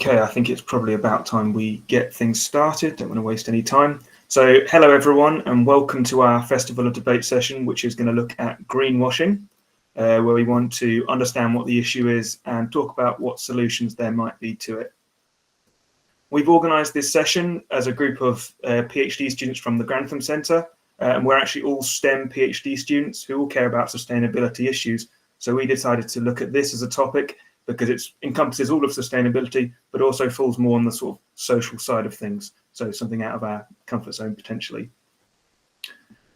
Okay, I think it's probably about time we get things started. Don't want to waste any time. So hello everyone and welcome to our Festival of Debate session, which is going to look at greenwashing, where we want to understand what the issue is and talk about what solutions there might be to it. We've organised this session as a group of PhD students from the Grantham Centre, and we're actually all STEM PhD students who all care about sustainability issues. So we decided to look at this as a topic because it encompasses all of sustainability, but also falls more on the sort of social side of things. So something out of our comfort zone potentially.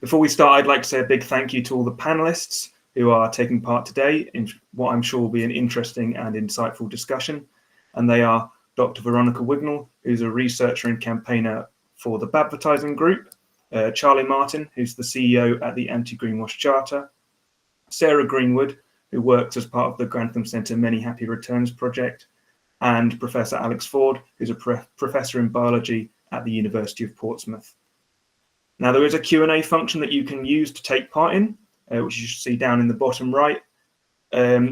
Before we start, I'd like to say a big thank you to all the panelists who are taking part today in what I'm sure will be an interesting and insightful discussion. And they are Dr. Veronica Wignall, who's a researcher and campaigner for the Badvertising group, Charlie Martin, who's the CEO at the Anti-Greenwash Charter, Sarah Greenwood, who works as part of the Grantham Centre Many Happy Returns project, and Professor Alex Ford, who's a professor in biology at the University of Portsmouth. Now, there is a Q&A function that you can use to take part in, which you should see down in the bottom right.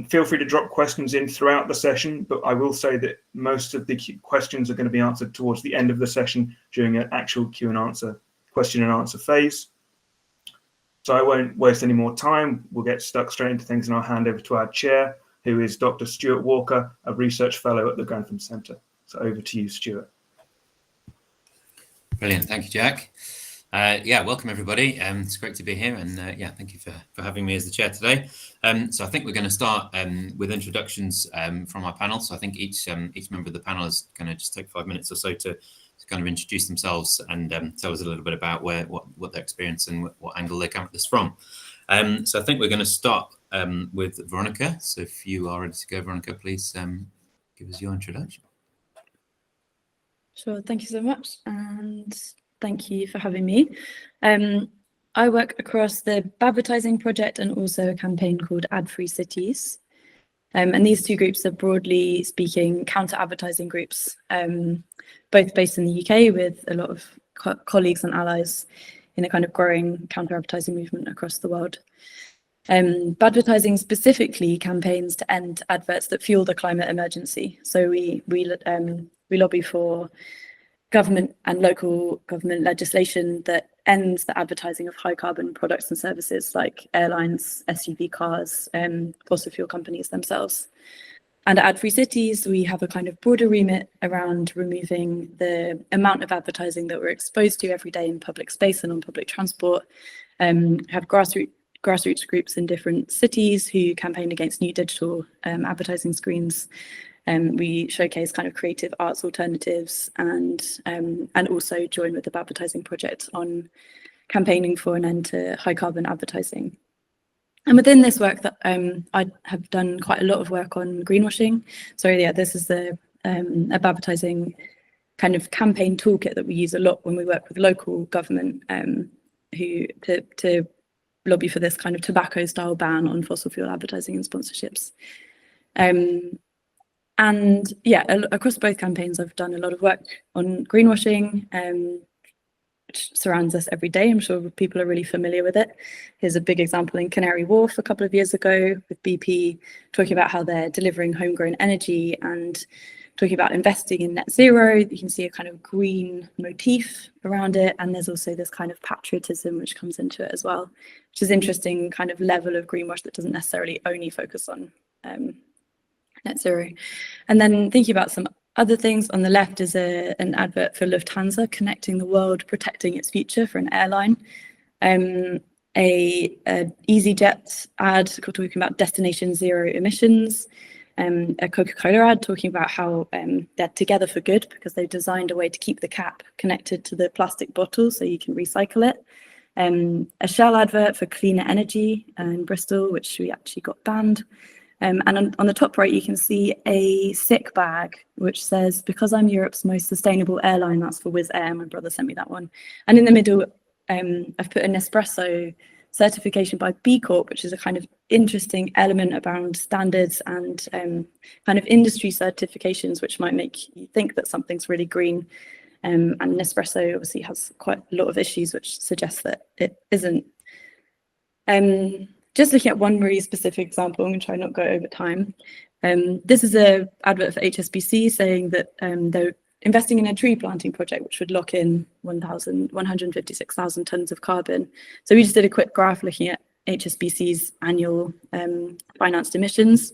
Feel free to drop questions in throughout the session, but I will say that most of the questions are going to be answered towards the end of the session during an actual question and answer phase. So I won't waste any more time. We'll get stuck straight into things and I'll hand over to our chair, who is Dr. Stuart Walker, a research fellow at the Grantham Centre. So over to you, Stuart. Brilliant. Thank you, Jack. Yeah, welcome everybody. It's great to be here, and yeah, thank you for having me as the chair today. So I think we're going to start with introductions from our panel. So I think each member of the panel is going to just take 5 minutes or so to kind of introduce themselves and tell us a little bit about what their experience and what angle they come at this from. So I think we're going to start with Veronica. So if you are ready to go, Veronica, please give us your introduction. Sure, thank you so much, and thank you for having me. I work across the Badvertising project and also a campaign called Ad-Free Cities. And these two groups are, broadly speaking, counter-advertising groups, both based in the UK with a lot of colleagues and allies in a kind of growing counter-advertising movement across the world. Badvertising specifically campaigns to end adverts that fuel the climate emergency. So we lobby for government and local government legislation that ends the advertising of high carbon products and services like airlines, SUV cars, fossil fuel companies themselves. And at Ad-Free Cities, we have a kind of broader remit around removing the amount of advertising that we're exposed to every day in public space and on public transport, have grassroots groups in different cities who campaign against new digital advertising screens. We showcase kind of creative arts alternatives and also join with the Badvertising project on campaigning for an end to high carbon advertising. And within this work, that I have done quite a lot of work on greenwashing. So yeah, this is a Badvertising kind of campaign toolkit that we use a lot when we work with local government to lobby for this kind of tobacco style ban on fossil fuel advertising and sponsorships. And yeah, across both campaigns, I've done a lot of work on greenwashing, which surrounds us every day. I'm sure people are really familiar with it. Here's a big example in Canary Wharf a couple of years ago with BP talking about how they're delivering homegrown energy and talking about investing in net zero. You can see a kind of green motif around it. And there's also this kind of patriotism which comes into it as well, which is interesting kind of level of greenwash that doesn't necessarily only focus on net zero. And then thinking about some other things, on the left is an advert for Lufthansa, connecting the world, protecting its future, for an airline. A EasyJet ad talking about destination zero emissions. A Coca-Cola ad talking about how they're together for good because they've designed a way to keep the cap connected to the plastic bottle so you can recycle it. A Shell advert for cleaner energy in Bristol, which we actually got banned. And on the top right, you can see a sick bag, which says, because I'm Europe's most sustainable airline, that's for Wizz Air. My brother sent me that one. And in the middle, I've put an Nespresso certification by B Corp, which is a kind of interesting element around standards and kind of industry certifications, which might make you think that something's really green. And Nespresso obviously has quite a lot of issues, which suggests that it isn't. Just looking at one really specific example, I'm going to try not to go over time. This is an advert for HSBC saying that they're investing in a tree planting project, which would lock in 156,000 tonnes of carbon. So we just did a quick graph looking at HSBC's annual financed emissions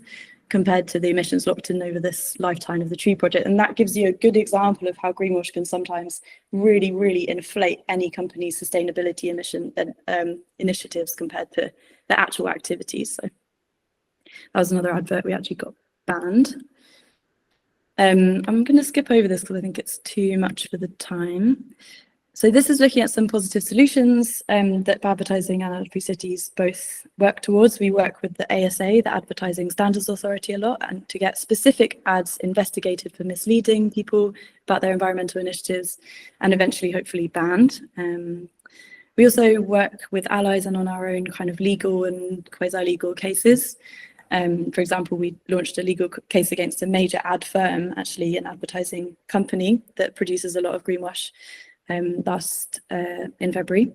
compared to the emissions locked in over this lifetime of the tree project. And that gives you a good example of how greenwash can sometimes really, really inflate any company's sustainability emission initiatives compared to the actual activities. So that was another advert we actually got banned. I'm going to skip over this because I think it's too much for the time. So this is looking at some positive solutions that Badvertising and Ad-Free Cities both work towards. We work with the ASA, the Advertising Standards Authority, a lot, and to get specific ads investigated for misleading people about their environmental initiatives and eventually hopefully banned. We also work with allies and on our own kind of legal and quasi-legal cases. For example, we launched a legal case against a major ad firm, actually an advertising company that produces a lot of greenwash last in February.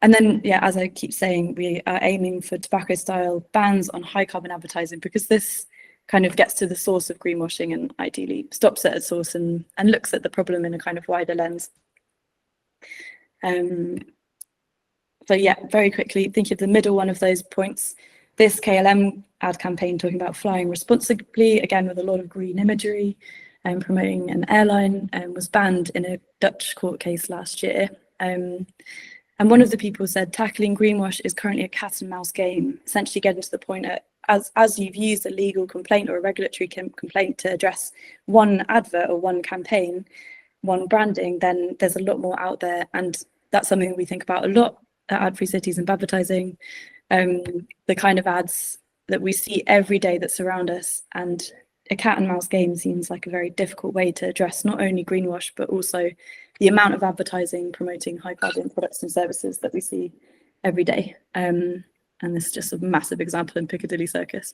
And then, yeah, as I keep saying, we are aiming for tobacco-style bans on high-carbon advertising because this kind of gets to the source of greenwashing and ideally stops it at source and looks at the problem in a kind of wider lens. So yeah, very quickly, think of the middle one of those points. This KLM ad campaign talking about flying responsibly, again with a lot of green imagery and promoting an airline, was banned in a Dutch court case last year. And one of the people said, tackling greenwash is currently a cat and mouse game, essentially getting to the point that as you've used a legal complaint or a regulatory complaint to address one advert or one campaign, one branding, then there's a lot more out there. And that's something we think about a lot at Ad-Free Cities and Badvertising. The kind of ads that we see every day that surround us, and a cat and mouse game seems like a very difficult way to address not only greenwash but also the amount of advertising promoting high carbon products and services that we see every day. And this is just a massive example in Piccadilly Circus.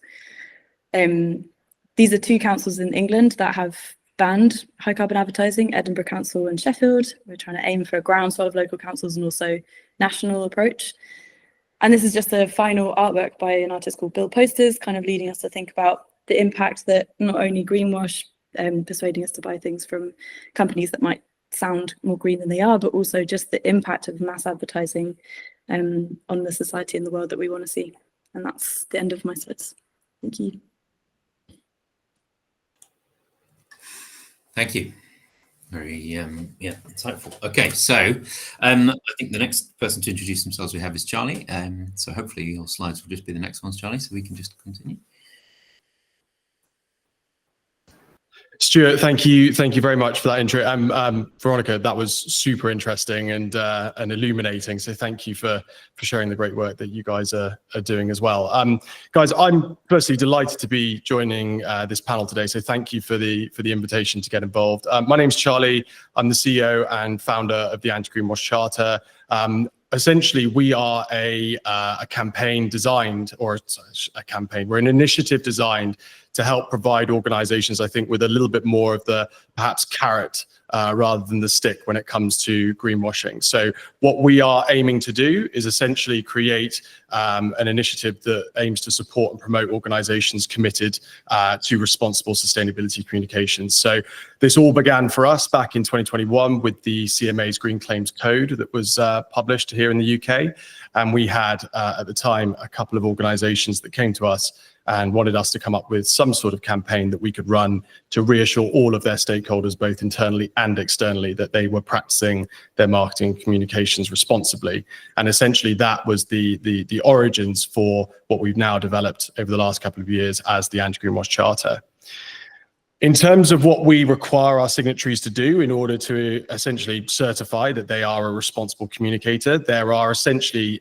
These are two councils in England that have banned high carbon advertising, Edinburgh Council and Sheffield. We're trying to aim for a groundswell of local councils and also national approach. And this is just the final artwork by an artist called Bill Posters, kind of leading us to think about the impact that not only greenwash, persuading us to buy things from companies that might sound more green than they are, but also just the impact of mass advertising on the society and the world that we want to see. And that's the end of my slides. Thank you. Thank you. Very insightful. Okay, so I think the next person to introduce themselves we have is Charlie. So hopefully your slides will just be the next ones, Charlie, so we can just continue. Stuart, thank you very much for that intro. Veronica, that was super interesting and illuminating. So thank you for sharing the great work that you guys are doing as well. Guys, I'm personally delighted to be joining this panel today. So thank you for the invitation to get involved. My name's Charlie. I'm the CEO and founder of the Anti-Greenwash Charter. Essentially, we are a campaign designed, or a campaign, we're an initiative designed to help provide organizations, I think, with a little bit more of the perhaps carrot rather than the stick when it comes to greenwashing. So what we are aiming to do is essentially create an initiative that aims to support and promote organizations committed to responsible sustainability communications. So this all began for us back in 2021 with the CMA's Green Claims Code that was published here in the UK. And we had, at the time, a couple of organizations that came to us and wanted us to come up with some sort of campaign that we could run to reassure all of their stakeholders, both internally and externally, that they were practicing their marketing and communications responsibly. And essentially that was the origins for what we've now developed over the last couple of years as the Anti-Greenwash Charter. In terms of what we require our signatories to do in order to essentially certify that they are a responsible communicator, there are essentially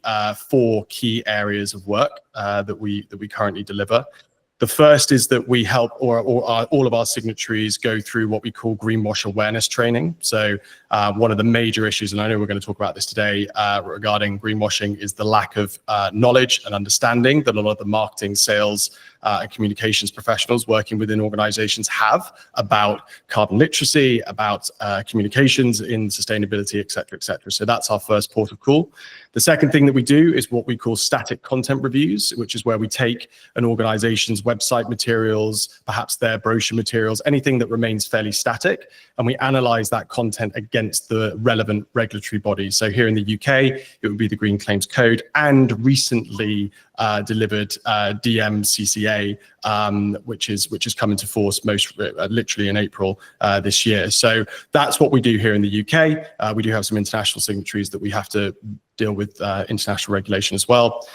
4 key areas of work that we currently deliver. The first is that we help all of our signatories go through what we call greenwash awareness training. So one of the major issues, and I know we're going to talk about this today regarding greenwashing, is the lack of knowledge and understanding that a lot of the marketing, sales, and communications professionals working within organizations have about carbon literacy, about communications in sustainability, et cetera, et cetera. So that's our first port of call. The second thing that we do is what we call static content reviews, which is where we take an organization's website materials, perhaps their brochure materials, anything that remains fairly static, and we analyze that content against the relevant regulatory bodies. So here in the UK, it would be the Green Claims Code and recently delivered DMCCA, which is come into force most literally in April this year. So that's what we do here in the UK. We do have some international signatories that we have to deal with international regulation as well.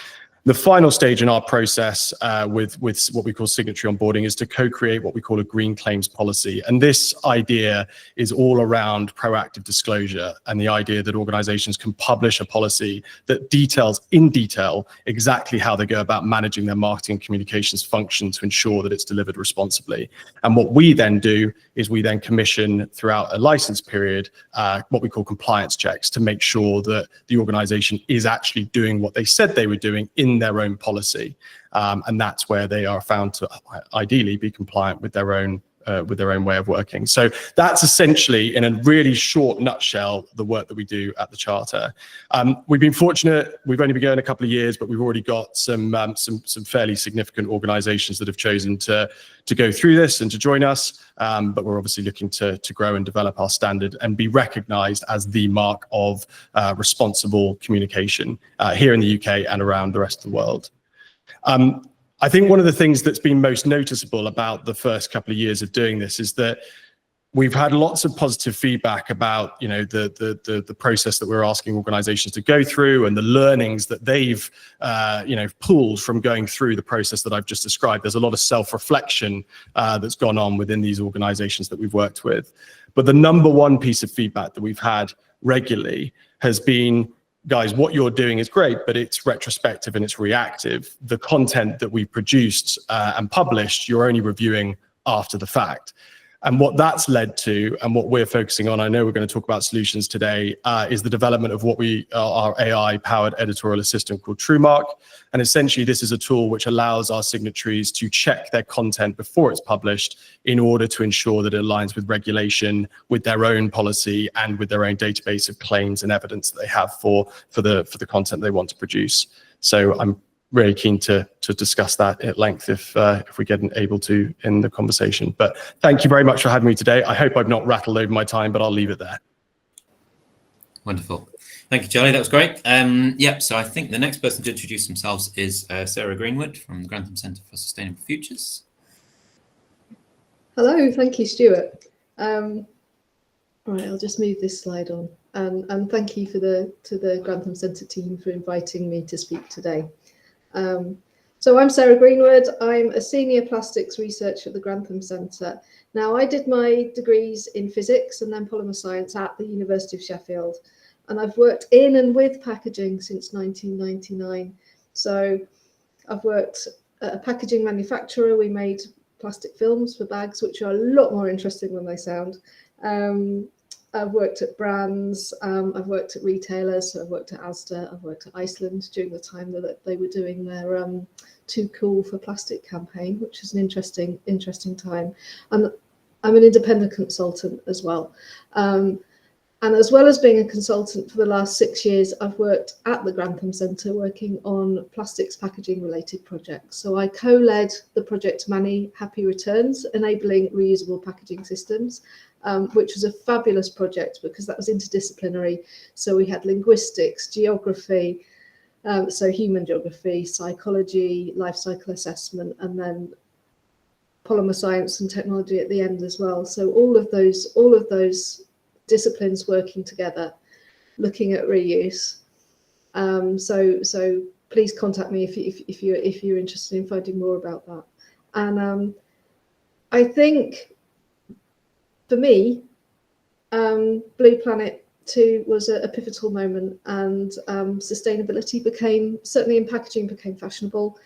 The final stage in our process with what we call signatory onboarding is to co-create what we call a green claims policy. And this idea is all around proactive disclosure and the idea that organizations can publish a policy that details in detail exactly how they go about managing their marketing and communications function to ensure that it's delivered responsibly. And what we then do is we then commission throughout a license period what we call compliance checks to make sure that the organization is actually doing what they said they were doing in their own policy, and that's where they are found to ideally be compliant with their own way of working. So that's essentially, in a really short nutshell, the work that we do at the Charter. We've been fortunate; we've only been going a couple of years, but we've already got some fairly significant organisations that have chosen to go through this and to join us. But we're obviously looking to grow and develop our standard and be recognised as the mark of responsible communication here in the UK and around the rest of the world. I think one of the things that's been most noticeable about the first couple of years of doing this is that we've had lots of positive feedback about, you know, the process that we're asking organizations to go through and the learnings that they've, pulled from going through the process that I've just described. There's a lot of self-reflection that's gone on within these organizations that we've worked with. But the number one piece of feedback that we've had regularly has been, guys, what you're doing is great, but it's retrospective and it's reactive. The content that we produced and published, you're only reviewing after the fact. And what that's led to, and what we're focusing on, I know we're going to talk about solutions today, is the development of what our AI-powered editorial assistant called TrueMark. And essentially, this is a tool which allows our signatories to check their content before it's published in order to ensure that it aligns with regulation, with their own policy, and with their own database of claims and evidence that they have for the content they want to produce. So I'm really keen to discuss that at length if we get able to in the conversation. But thank you very much for having me today. I hope I've not rattled over my time, but I'll leave it there. Wonderful. Thank you, Charlie. That was great. So I think the next person to introduce themselves is Sarah Greenwood from the Grantham Centre for Sustainable Futures. Hello, thank you, Stuart. Right, I'll just move this slide on. And thank you to the Grantham Centre team for inviting me to speak today. So I'm Sarah Greenwood. I'm a senior plastics researcher at the Grantham Centre. Now, I did my degrees in physics and then polymer science at the University of Sheffield, and I've worked in and with packaging since 1999. So I've worked at a packaging manufacturer. We made plastic films for bags, which are a lot more interesting than they sound. I've worked at brands, I've worked at retailers, so I've worked at Asda, I've worked at Iceland during the time that they were doing their Too Cool for Plastic campaign, which is an interesting time. And I'm an independent consultant as well. And as well as being a consultant for the last 6 years, I've worked at the Grantham Centre working on plastics packaging related projects. So I co-led the project Many Happy Returns, enabling reusable packaging systems, which was a fabulous project because that was interdisciplinary. So we had linguistics, geography, so human geography, psychology, life cycle assessment, and then polymer science and technology at the end as well. So all of those disciplines working together, looking at reuse. So please contact me if you're interested in finding more about that. And I think for me, Blue Planet 2 was a pivotal moment, and sustainability became, certainly in packaging, became fashionable.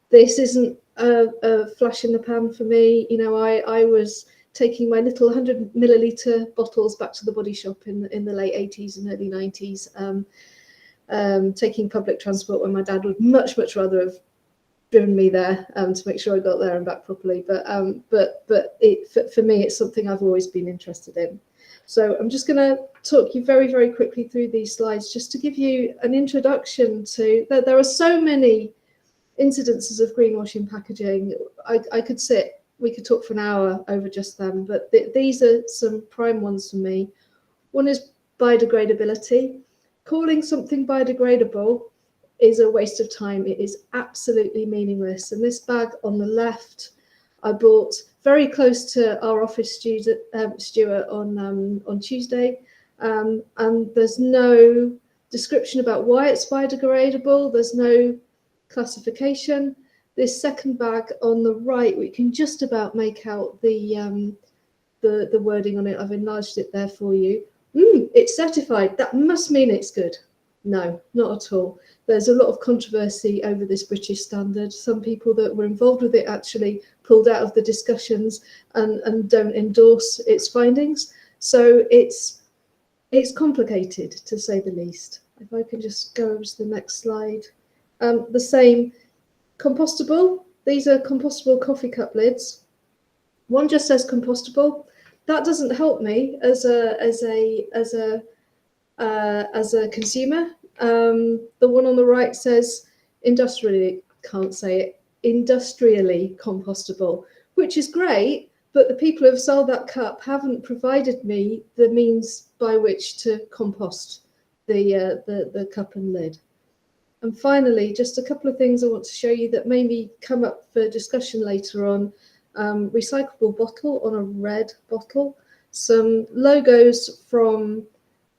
This isn't a flash in the pan for me. You know, I was taking my little 100 milliliter bottles back to the body shop in the late 80s and early 90s, taking public transport when my dad would much rather have driven me there to make sure I got there and back properly. But for me, it's something I've always been interested in. So I'm just going to talk you very, very quickly through these slides just to give you an introduction to. There are so many incidences of greenwashing packaging. We could talk for an hour over just them, but these are some prime ones for me. One is biodegradability. Calling something biodegradable is a waste of time. It is absolutely meaningless. And this bag on the left, I bought very close to our office, Stuart, on Tuesday. And there's no description about why it's biodegradable. There's no classification. This second bag on the right, we can just about make out the wording on it. I've enlarged it there for you. It's certified. That must mean it's good. No, not at all. There's a lot of controversy over this British standard. Some people that were involved with it actually pulled out of the discussions and don't endorse its findings. So it's complicated, to say the least. If I can just go over to the next slide. The same, compostable. These are compostable coffee cup lids. One just says compostable. That doesn't help me as a consumer. The one on the right says industrially compostable, which is great, but the people who have sold that cup haven't provided me the means by which to compost the cup and lid. And finally, just a couple of things I want to show you that maybe come up for discussion later on. Recyclable bottle on a red bottle, some logos from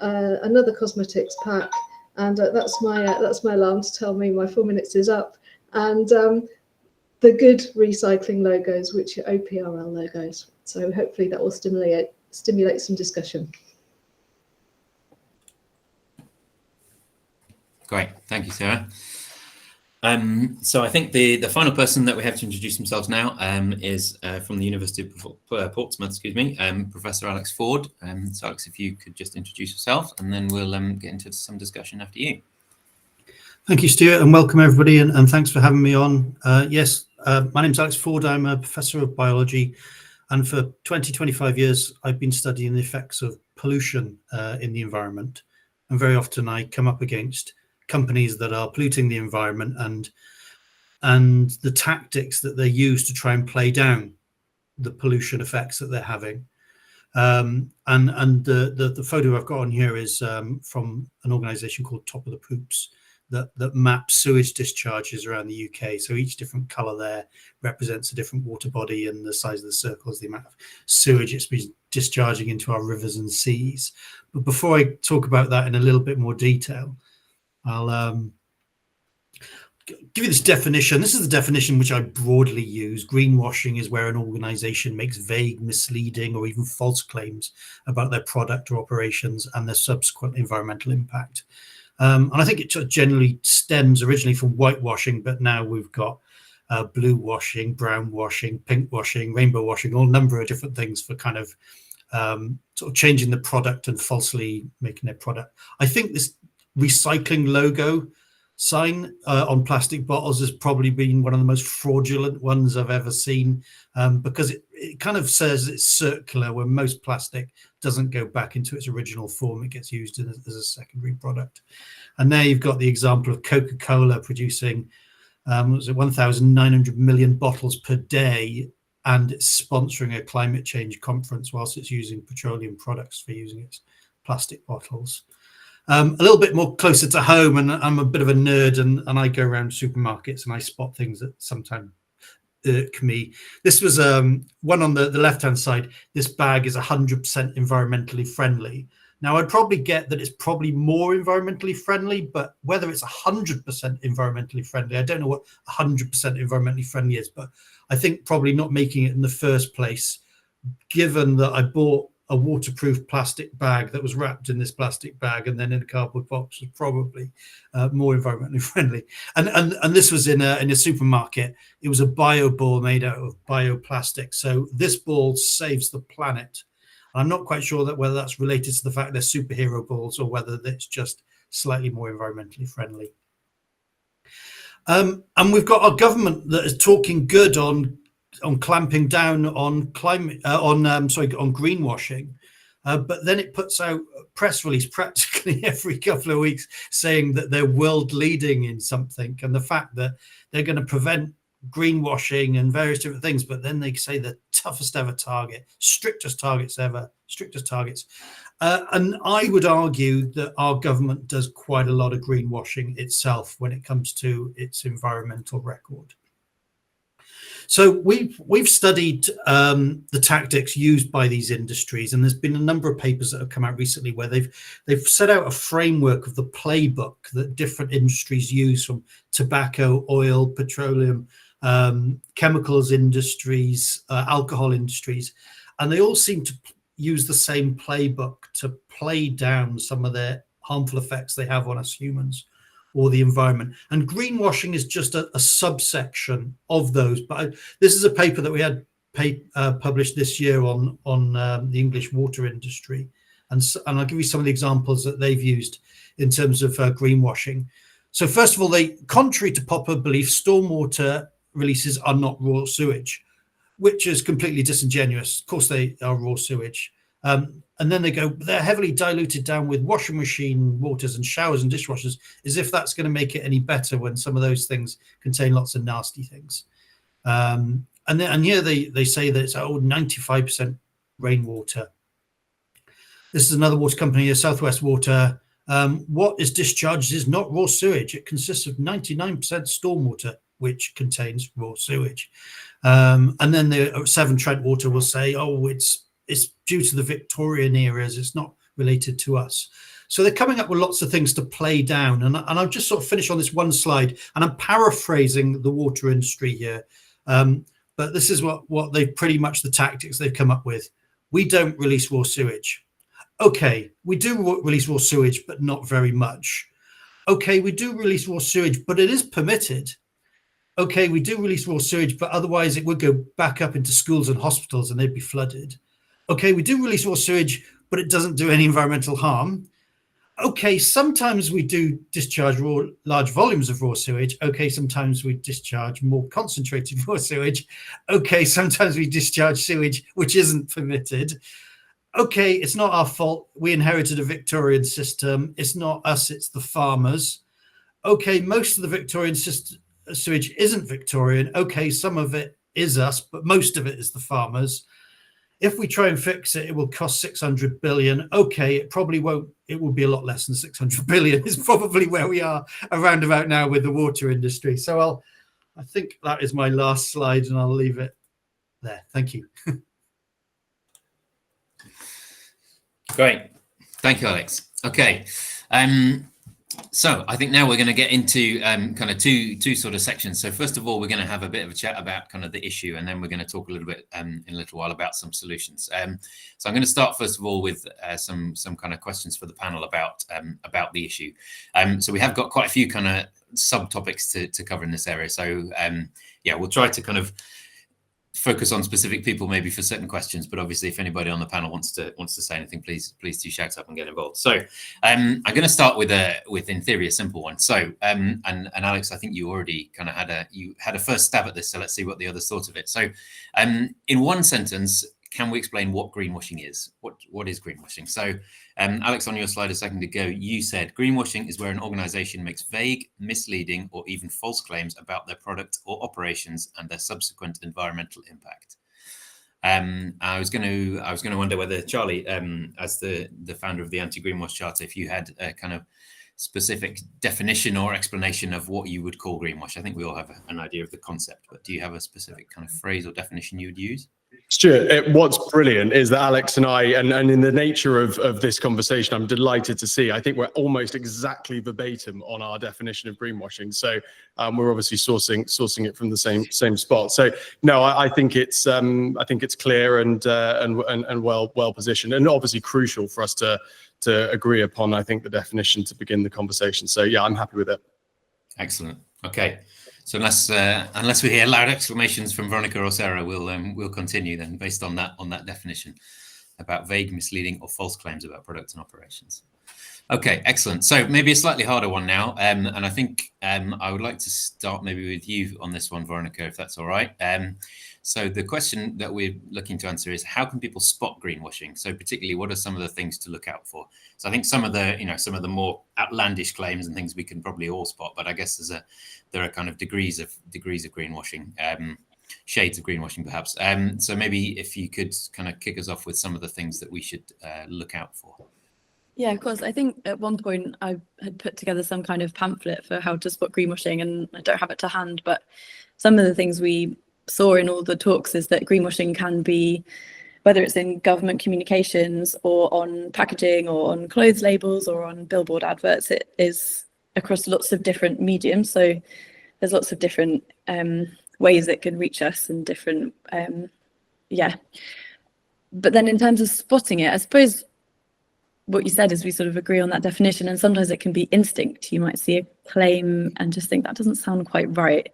another cosmetics pack, and that's my alarm to tell me my 4 minutes is up, and the good recycling logos, which are OPRL logos. So hopefully that will stimulate some discussion. Great, thank you, Sarah. So I think the final person that we have to introduce themselves now is from the University of Portsmouth, Professor Alex Ford. So Alex, if you could just introduce yourself, and then we'll get into some discussion after you. Thank you, Stuart, and welcome everybody, and thanks for having me on. Yes, my name's Alex Ford. I'm a professor of biology, and for 25 years, I've been studying the effects of pollution in the environment. And very often I come up against companies that are polluting the environment and the tactics that they use to try and play down the pollution effects that they're having. And the photo I've got on here is from an organisation called Top of the Poops that maps sewage discharges around the UK. So each different colour there represents a different water body, and the size of the circle is the amount of sewage it's been discharging into our rivers and seas. But before I talk about that in a little bit more detail, I'll give you this definition. This is the definition which I broadly use. Greenwashing is where an organisation makes vague, misleading, or even false claims about their product or operations and their subsequent environmental impact. And I think it generally stems originally from whitewashing, but now we've got blue washing, brown washing, pink washing, rainbow washing, all number of different things for kind of sort of changing the product and falsely making their product. I think this recycling logo sign on plastic bottles has probably been one of the most fraudulent ones I've ever seen, because it kind of says it's circular when most plastic doesn't go back into its original form. It gets used as a secondary product. And there you've got the example of Coca-Cola producing 1,900 million bottles per day, and it's sponsoring a climate change conference whilst it's using petroleum products for using its plastic bottles. A little bit more closer to home, and I'm a bit of a nerd, and I go around supermarkets and I spot things that sometimes irk me. This was one on the left-hand side. This bag is 100% environmentally friendly. Now, I'd probably get that it's probably more environmentally friendly, but whether it's 100% environmentally friendly, I don't know what 100% environmentally friendly is, but I think probably not making it in the first place, given that I bought a waterproof plastic bag that was wrapped in this plastic bag and then in a cardboard box, was probably more environmentally friendly. And this was in a supermarket. It was a bio ball made out of bioplastic. So this ball saves the planet. I'm not quite sure that whether that's related to the fact they're superhero balls or whether it's just slightly more environmentally friendly. And we've got a government that is talking good on clamping down on greenwashing, but then it puts out a press release practically every couple of weeks saying that they're world leading in something, and the fact that they're going to prevent greenwashing and various different things, but then they say the toughest ever target, strictest targets ever, strictest targets. And I would argue that our government does quite a lot of greenwashing itself when it comes to its environmental record. So we've studied the tactics used by these industries, and there's been a number of papers that have come out recently where they've set out a framework of the playbook that different industries use, from tobacco, oil, petroleum, chemicals industries, alcohol industries, and they all seem to use the same playbook to play down some of the harmful effects they have on us humans or the environment. And greenwashing is just a subsection of those. But this is a paper that we had published this year on the English water industry. And I'll give you some of the examples that they've used in terms of greenwashing. So first of all, contrary to popular belief, stormwater releases are not raw sewage, which is completely disingenuous. Of course, they are raw sewage. And then they go, they're heavily diluted down with washing machine waters and showers and dishwashers, as if that's going to make it any better when some of those things contain lots of nasty things. And here they say that it's 95% rainwater. This is another water company here, Southwest Water. What is discharged is not raw sewage. It consists of 99% stormwater, which contains raw sewage. And then the Severn Trent Water will say, oh, it's due to the Victorian eras, it's not related to us. So they're coming up with lots of things to play down. And I'll just sort of finish on this one slide, and I'm paraphrasing the water industry here. But this is what they've pretty much the tactics they've come up with. We don't release raw sewage. Okay, we do release raw sewage, but not very much. Okay, we do release raw sewage, but it is permitted. Okay, we do release raw sewage, but otherwise it would go back up into schools and hospitals and they'd be flooded. Okay, we do release raw sewage, but it doesn't do any environmental harm. Okay, sometimes we do discharge large volumes of raw sewage. Okay, sometimes we discharge more concentrated raw sewage. Okay, sometimes we discharge sewage which isn't permitted. Okay, it's not our fault. We inherited a Victorian system. It's not us, it's the farmers. Okay, most of the Victorian sewage isn't Victorian. Okay, some of it is us, but most of it is the farmers. If we try and fix it, it will cost 600 billion. Okay, it probably won't. It will be a lot less than 600 billion is probably where we are around about now with the water industry. So I think that is my last slide, and I'll leave it there. Thank you. Great. Thank you, Alex. Okay. So I think now we're going to get into kind of two sort of sections. So first of all, we're going to have a bit of a chat about kind of the issue, and then we're going to talk a little bit in a little while about some solutions. So I'm going to start first of all with some kind of questions for the panel about the issue. So we have got quite a few kind of subtopics to cover in this area. So yeah, we'll try to kind of focus on specific people maybe for certain questions, but obviously if anybody on the panel wants to say anything, please do shout up and get involved. So I'm going to start with in theory a simple one. So and Alex, I think you already kind of had a first stab at this, so let's see what the others thought of it. So in one sentence, can we explain what greenwashing is? What is greenwashing? So Alex, on your slide a second ago, you said greenwashing is where an organization makes vague, misleading, or even false claims about their product or operations and their subsequent environmental impact. I was going to wonder whether Charlie, as the founder of the Anti-Greenwash Charter, if you had a kind of specific definition or explanation of what you would call greenwash. I think we all have an idea of the concept, but do you have a specific kind of phrase or definition you would use? Stuart, what's brilliant is that Alex and I, and in the nature of this conversation, I'm delighted to see, I think we're almost exactly verbatim on our definition of greenwashing. So we're obviously sourcing it from the same spot. So no, I think it's clear and well positioned, and obviously crucial for us to agree upon, I think, the definition to begin the conversation. So yeah, I'm happy with it. Excellent. Okay. So unless we hear loud exclamations from Veronica or Sarah, we'll continue then based on that definition about vague, misleading, or false claims about products and operations. Okay, excellent. So maybe a slightly harder one now, and I think I would like to start maybe with you on this one, Veronica, if that's all right. So the question that we're looking to answer is, how can people spot greenwashing? So particularly, what are some of the things to look out for? So I think some of the more outlandish claims and things we can probably all spot, but I guess there are kind of degrees of greenwashing, shades of greenwashing perhaps. So maybe if you could kind of kick us off with some of the things that we should look out for. Yeah, of course. I think at one point I had put together some kind of pamphlet for how to spot greenwashing, and I don't have it to hand, but some of the things we saw in all the talks is that greenwashing can be, whether it's in government communications or on packaging or on clothes labels or on billboard adverts, it is across lots of different mediums. So there's lots of different ways it can reach us and different, But then in terms of spotting it, I suppose what you said is we sort of agree on that definition, and sometimes it can be instinct. You might see a claim and just think that doesn't sound quite right,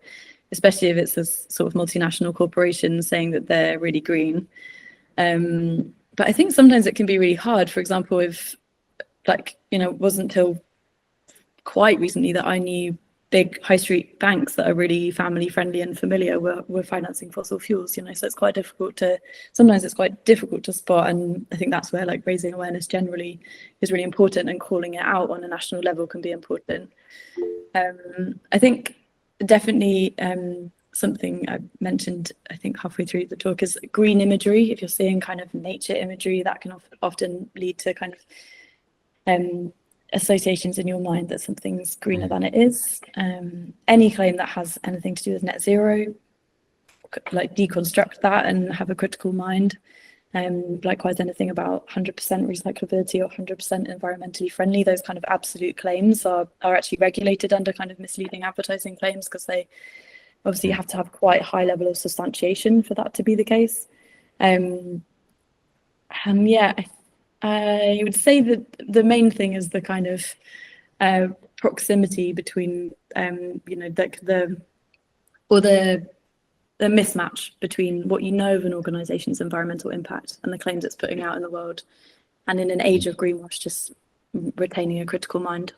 especially if it's a sort of multinational corporation saying that they're really green. But I think sometimes it can be really hard. For example, if it wasn't until quite recently that I knew big high street banks that are really family friendly and familiar were financing fossil fuels, so it's quite difficult to spot. And I think that's where raising awareness generally is really important, and calling it out on a national level can be important. I think definitely something I mentioned, I think halfway through the talk, is green imagery. If you're seeing kind of nature imagery, that can often lead to kind of associations in your mind that something's greener than it is. Any claim that has anything to do with net zero, deconstruct that and have a critical mind. Likewise, anything about 100% recyclability or 100% environmentally friendly, those kind of absolute claims are actually regulated under kind of misleading advertising claims, because they obviously have to have quite high level of substantiation for that to be the case. I would say that the main thing is the kind of proximity between, the mismatch between what you know of an organisation's environmental impact and the claims it's putting out in the world. And in an age of greenwash, just retaining a critical mind.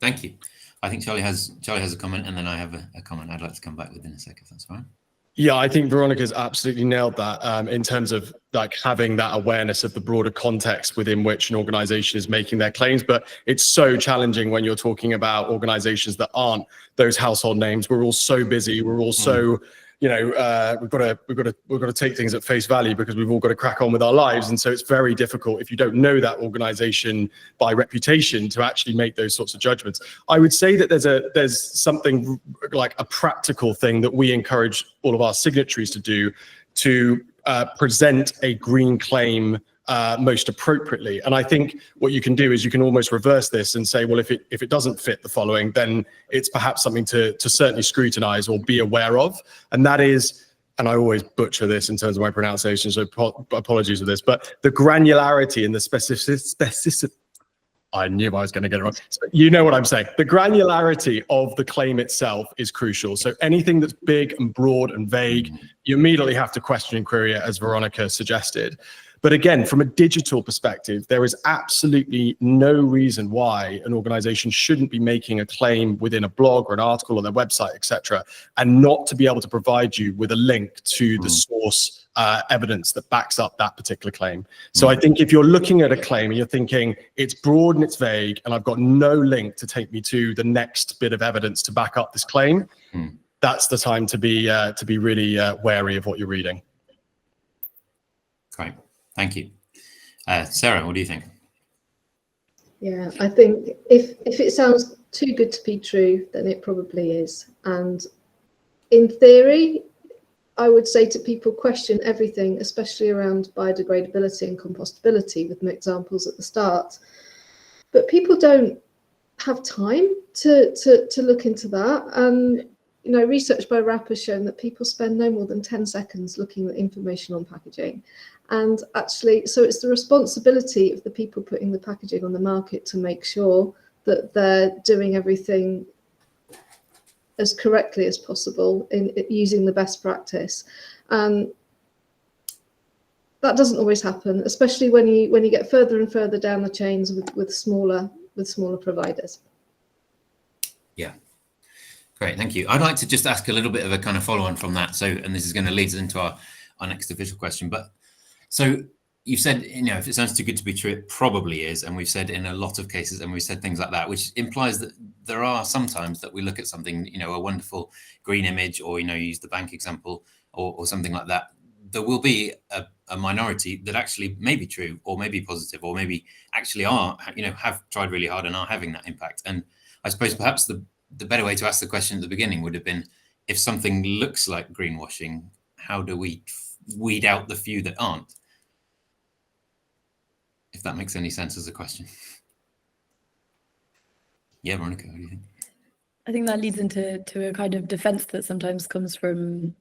Thank you. I think Charlie has a comment, and then I have a comment I'd like to come back with in a second, if that's fine. Yeah, I think Veronica's absolutely nailed that in terms of having that awareness of the broader context within which an organization is making their claims. But it's so challenging when you're talking about organizations that aren't those household names. We're all so busy. We're all so, we've got to take things at face value because we've all got to crack on with our lives. And so it's very difficult if you don't know that organization by reputation to actually make those sorts of judgments. I would say that there's something like a practical thing that we encourage all of our signatories to do to present a green claim most appropriately. And I think what you can do is you can almost reverse this and say, well, if it doesn't fit the following, then it's perhaps something to certainly scrutinize or be aware of. And that is, and I always butcher this in terms of my pronunciation, so apologies for this, but the granularity and the specificity, I knew I was going to get it wrong. So you know what I'm saying. The granularity of the claim itself is crucial. So anything that's big and broad and vague, you immediately have to question and query it, as Veronica suggested. But again, from a digital perspective, there is absolutely no reason why an organization shouldn't be making a claim within a blog or an article on their website, etc., and not to be able to provide you with a link to the source evidence that backs up that particular claim. So I think if you're looking at a claim and you're thinking it's broad and it's vague and I've got no link to take me to the next bit of evidence to back up this claim, that's the time to be really wary of what you're reading. Great. Thank you. Sarah, what do you think? Yeah, I think if it sounds too good to be true, then it probably is. And in theory, I would say to people, question everything, especially around biodegradability and compostability, with my examples at the start. But people don't have time to look into that. And research by RAP has shown that people spend no more than 10 seconds looking at information on packaging. And actually, so it's the responsibility of the people putting the packaging on the market to make sure that they're doing everything as correctly as possible in using the best practice. that doesn't always happen, especially when you get further and further down the chains with smaller providers. Yeah. Great, thank you. I'd like to just ask a little bit of a kind of follow-on from that. So, and this is going to lead us into our next official question. But so you've said, if it sounds too good to be true, it probably is. And we've said in a lot of cases, and we've said things like that, which implies that there are sometimes that we look at something, a wonderful green image, or, use the bank example or something like that. There will be a minority that actually may be true or may be positive or maybe actually are, have tried really hard and are having that impact. And I suppose perhaps the better way to ask the question at the beginning would have been, if something looks like greenwashing, how do we weed out the few that aren't? If that makes any sense as a question. Yeah, Veronica, what do you think? I think that leads into a kind of defense that sometimes comes from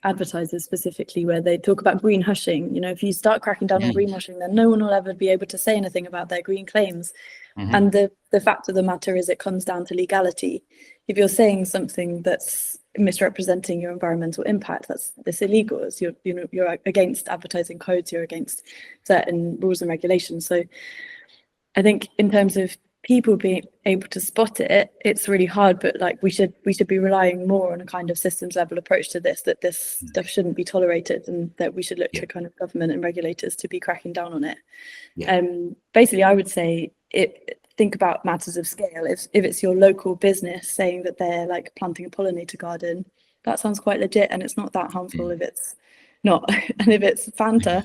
advertisers specifically, where they talk about green hushing. If you start cracking down on greenwashing, then no one will ever be able to say anything about their green claims. And the fact of the matter is, it comes down to legality. If you're saying something that's misrepresenting your environmental impact, that's illegal. You're against advertising codes, you're against certain rules and regulations. So I think in terms of people being able to spot it, it's really hard, but we should be relying more on a kind of systems level approach to this, that this stuff shouldn't be tolerated, and that we should look to kind of government and regulators to be cracking down on it. Basically, I would say think about matters of scale. If it's your local business saying that they're planting a pollinator garden, that sounds quite legit, and it's not that harmful if it's not. And if it's Fanta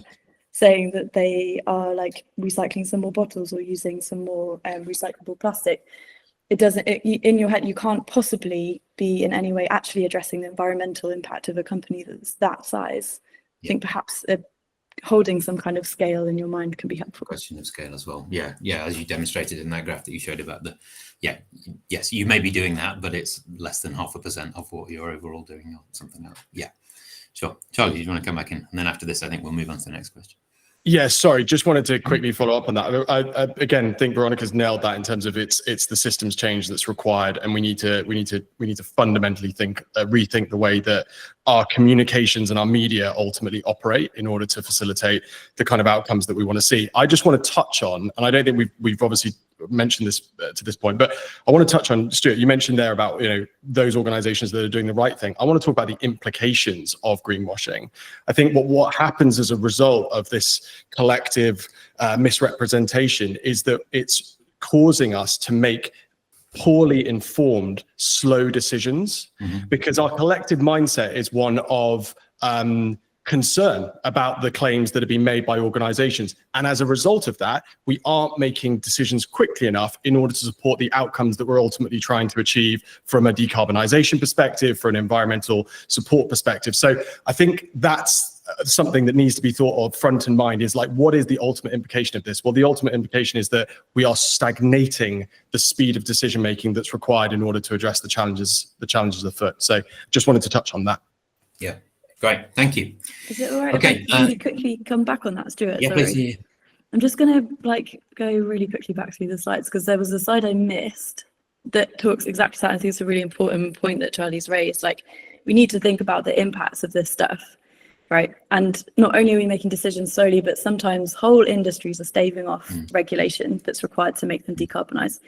saying that they are recycling some more bottles or using some more recyclable plastic, it doesn't, in your head, you can't possibly be in any way actually addressing the environmental impact of a company that's that size. I think perhaps holding some kind of scale in your mind can be helpful. Question of scale as well. Yeah, as you demonstrated in that graph that you showed about yes, you may be doing that, but it's less than 0.5% of what you're overall doing or something else. Yeah, sure. Charlie, do you want to come back in? And then after this, I think we'll move on to the next question. Yeah, sorry, just wanted to quickly follow up on that. I again think Veronica's nailed that in terms of it's the systems change that's required, and we need to fundamentally rethink the way that our communications and our media ultimately operate in order to facilitate the kind of outcomes that we want to see. I just want to touch on, and I don't think we've obviously mentioned this to this point, but I want to touch on, Stuart, you mentioned there about those organizations that are doing the right thing. I want to talk about the implications of greenwashing. I think what happens as a result of this collective misrepresentation is that it's causing us to make poorly informed, slow decisions, because our collective mindset is one of concern about the claims that are being made by organizations. And as a result of that, we aren't making decisions quickly enough in order to support the outcomes that we're ultimately trying to achieve from a decarbonization perspective, for an environmental support perspective. So I think that's something that needs to be thought of front in mind, is what is the ultimate implication of this? Well, the ultimate implication is that we are stagnating the speed of decision making that's required in order to address the challenges afoot. So just wanted to touch on that. Yeah. Great, thank you. Is it all right if I really quickly come back on that, Stuart? Yeah, Sorry. please. I'm just going to go really quickly back through the slides, because there was a slide I missed that talks exactly that. I think it's a really important point that Charlie's raised. We need to think about the impacts of this stuff, right? And not only are we making decisions slowly, but sometimes whole industries are staving off regulation that's required to make them decarbonize.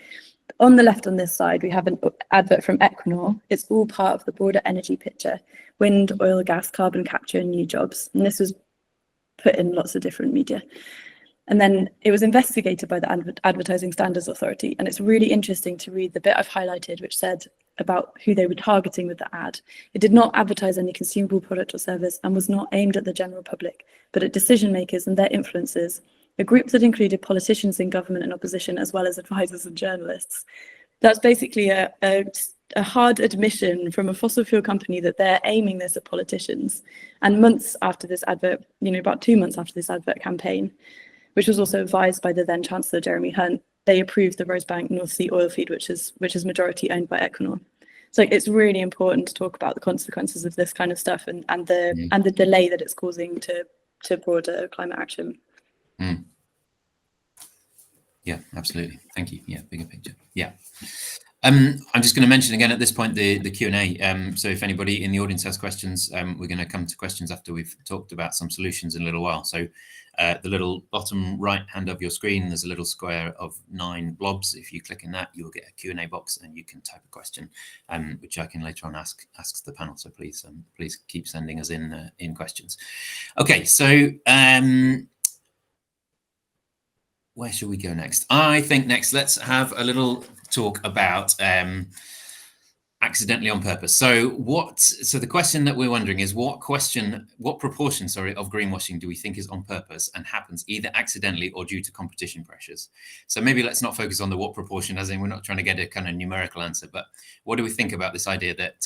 On the left on this side, we have an advert from Equinor. It's all part of the broader energy picture: wind, oil, gas, carbon capture, and new jobs. And this was put in lots of different media. And then it was investigated by the Advertising Standards Authority. And it's really interesting to read the bit I've highlighted, which said about who they were targeting with the ad. It did not advertise any consumable product or service and was not aimed at the general public, but at decision makers and their influencers, a group that included politicians in government and opposition, as well as advisors and journalists. That's basically a hard admission from a fossil fuel company that they're aiming this at politicians. And months after this advert, about 2 months after this advert campaign, which was also advised by the then Chancellor Jeremy Hunt, they approved the Rosebank North Sea oil feed, which is majority owned by Equinor. So it's really important to talk about the consequences of this kind of stuff and the delay that it's causing to broader climate action. Yeah, absolutely. Thank you. Yeah, bigger picture. Yeah. I'm just going to mention again at this point the Q&A. So if anybody in the audience has questions, we're going to come to questions after we've talked about some solutions in a little while. So the little bottom right hand of your screen, there's a little square of 9 blobs. If you click in that, you'll get a Q&A box and you can type a question, which I can later on ask the panel. So please keep sending us in questions. Okay, so where should we go next? I think next let's have a little talk about accidentally on purpose. So the question that we're wondering is what proportion of greenwashing do we think is on purpose and happens either accidentally or due to competition pressures? So maybe let's not focus on the what proportion, as in we're not trying to get a kind of numerical answer, but what do we think about this idea that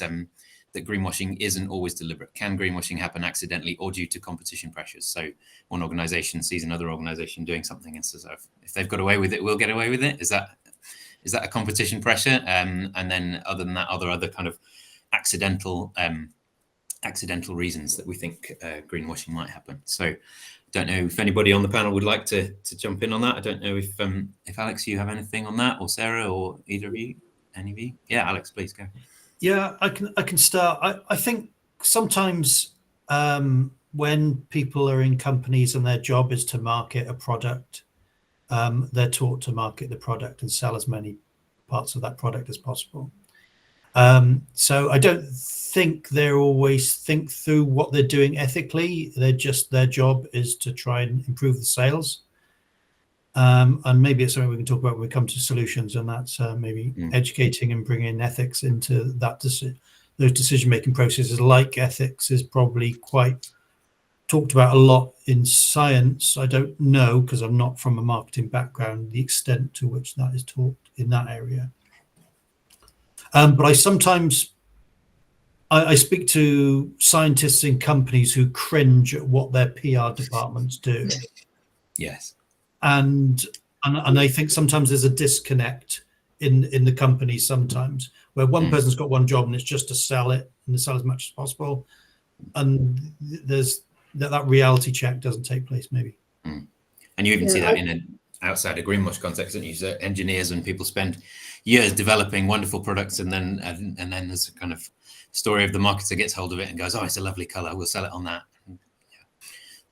that greenwashing isn't always deliberate? Can greenwashing happen accidentally or due to competition pressures? So one organization sees another organization doing something and says, oh, if they've got away with it, we'll get away with it. Is that a competition pressure? And then other than that, other kind of accidental reasons that we think greenwashing might happen. So don't know if anybody on the panel would like to jump in on that. I don't know if Alex, you have anything on that, or Sarah, or either of you, any of you? Yeah, Alex, please go. Yeah, I can start. I think sometimes when people are in companies and their job is to market a product, they're taught to market the product and sell as many parts of that product as possible. So I don't think they always think through what they're doing ethically. Their job is to try and improve the sales. And maybe it's something we can talk about when we come to solutions, and that's maybe educating and bringing ethics into that those decision-making processes. Like ethics is probably quite talked about a lot in science. I don't know, because I'm not from a marketing background, the extent to which that is taught in that area. But I sometimes I speak to scientists in companies who cringe at what their PR departments do. Yes. And I think sometimes there's a disconnect in the company sometimes, where one person's got one job and it's just to sell it and to sell as much as possible, and there's that reality check doesn't take place maybe. And you even see that in an outside a greenwash context, don't you? So engineers and people spend years developing wonderful products, and then there's a kind of story of the marketer gets hold of it and goes, oh, it's a lovely color, we'll sell it on that.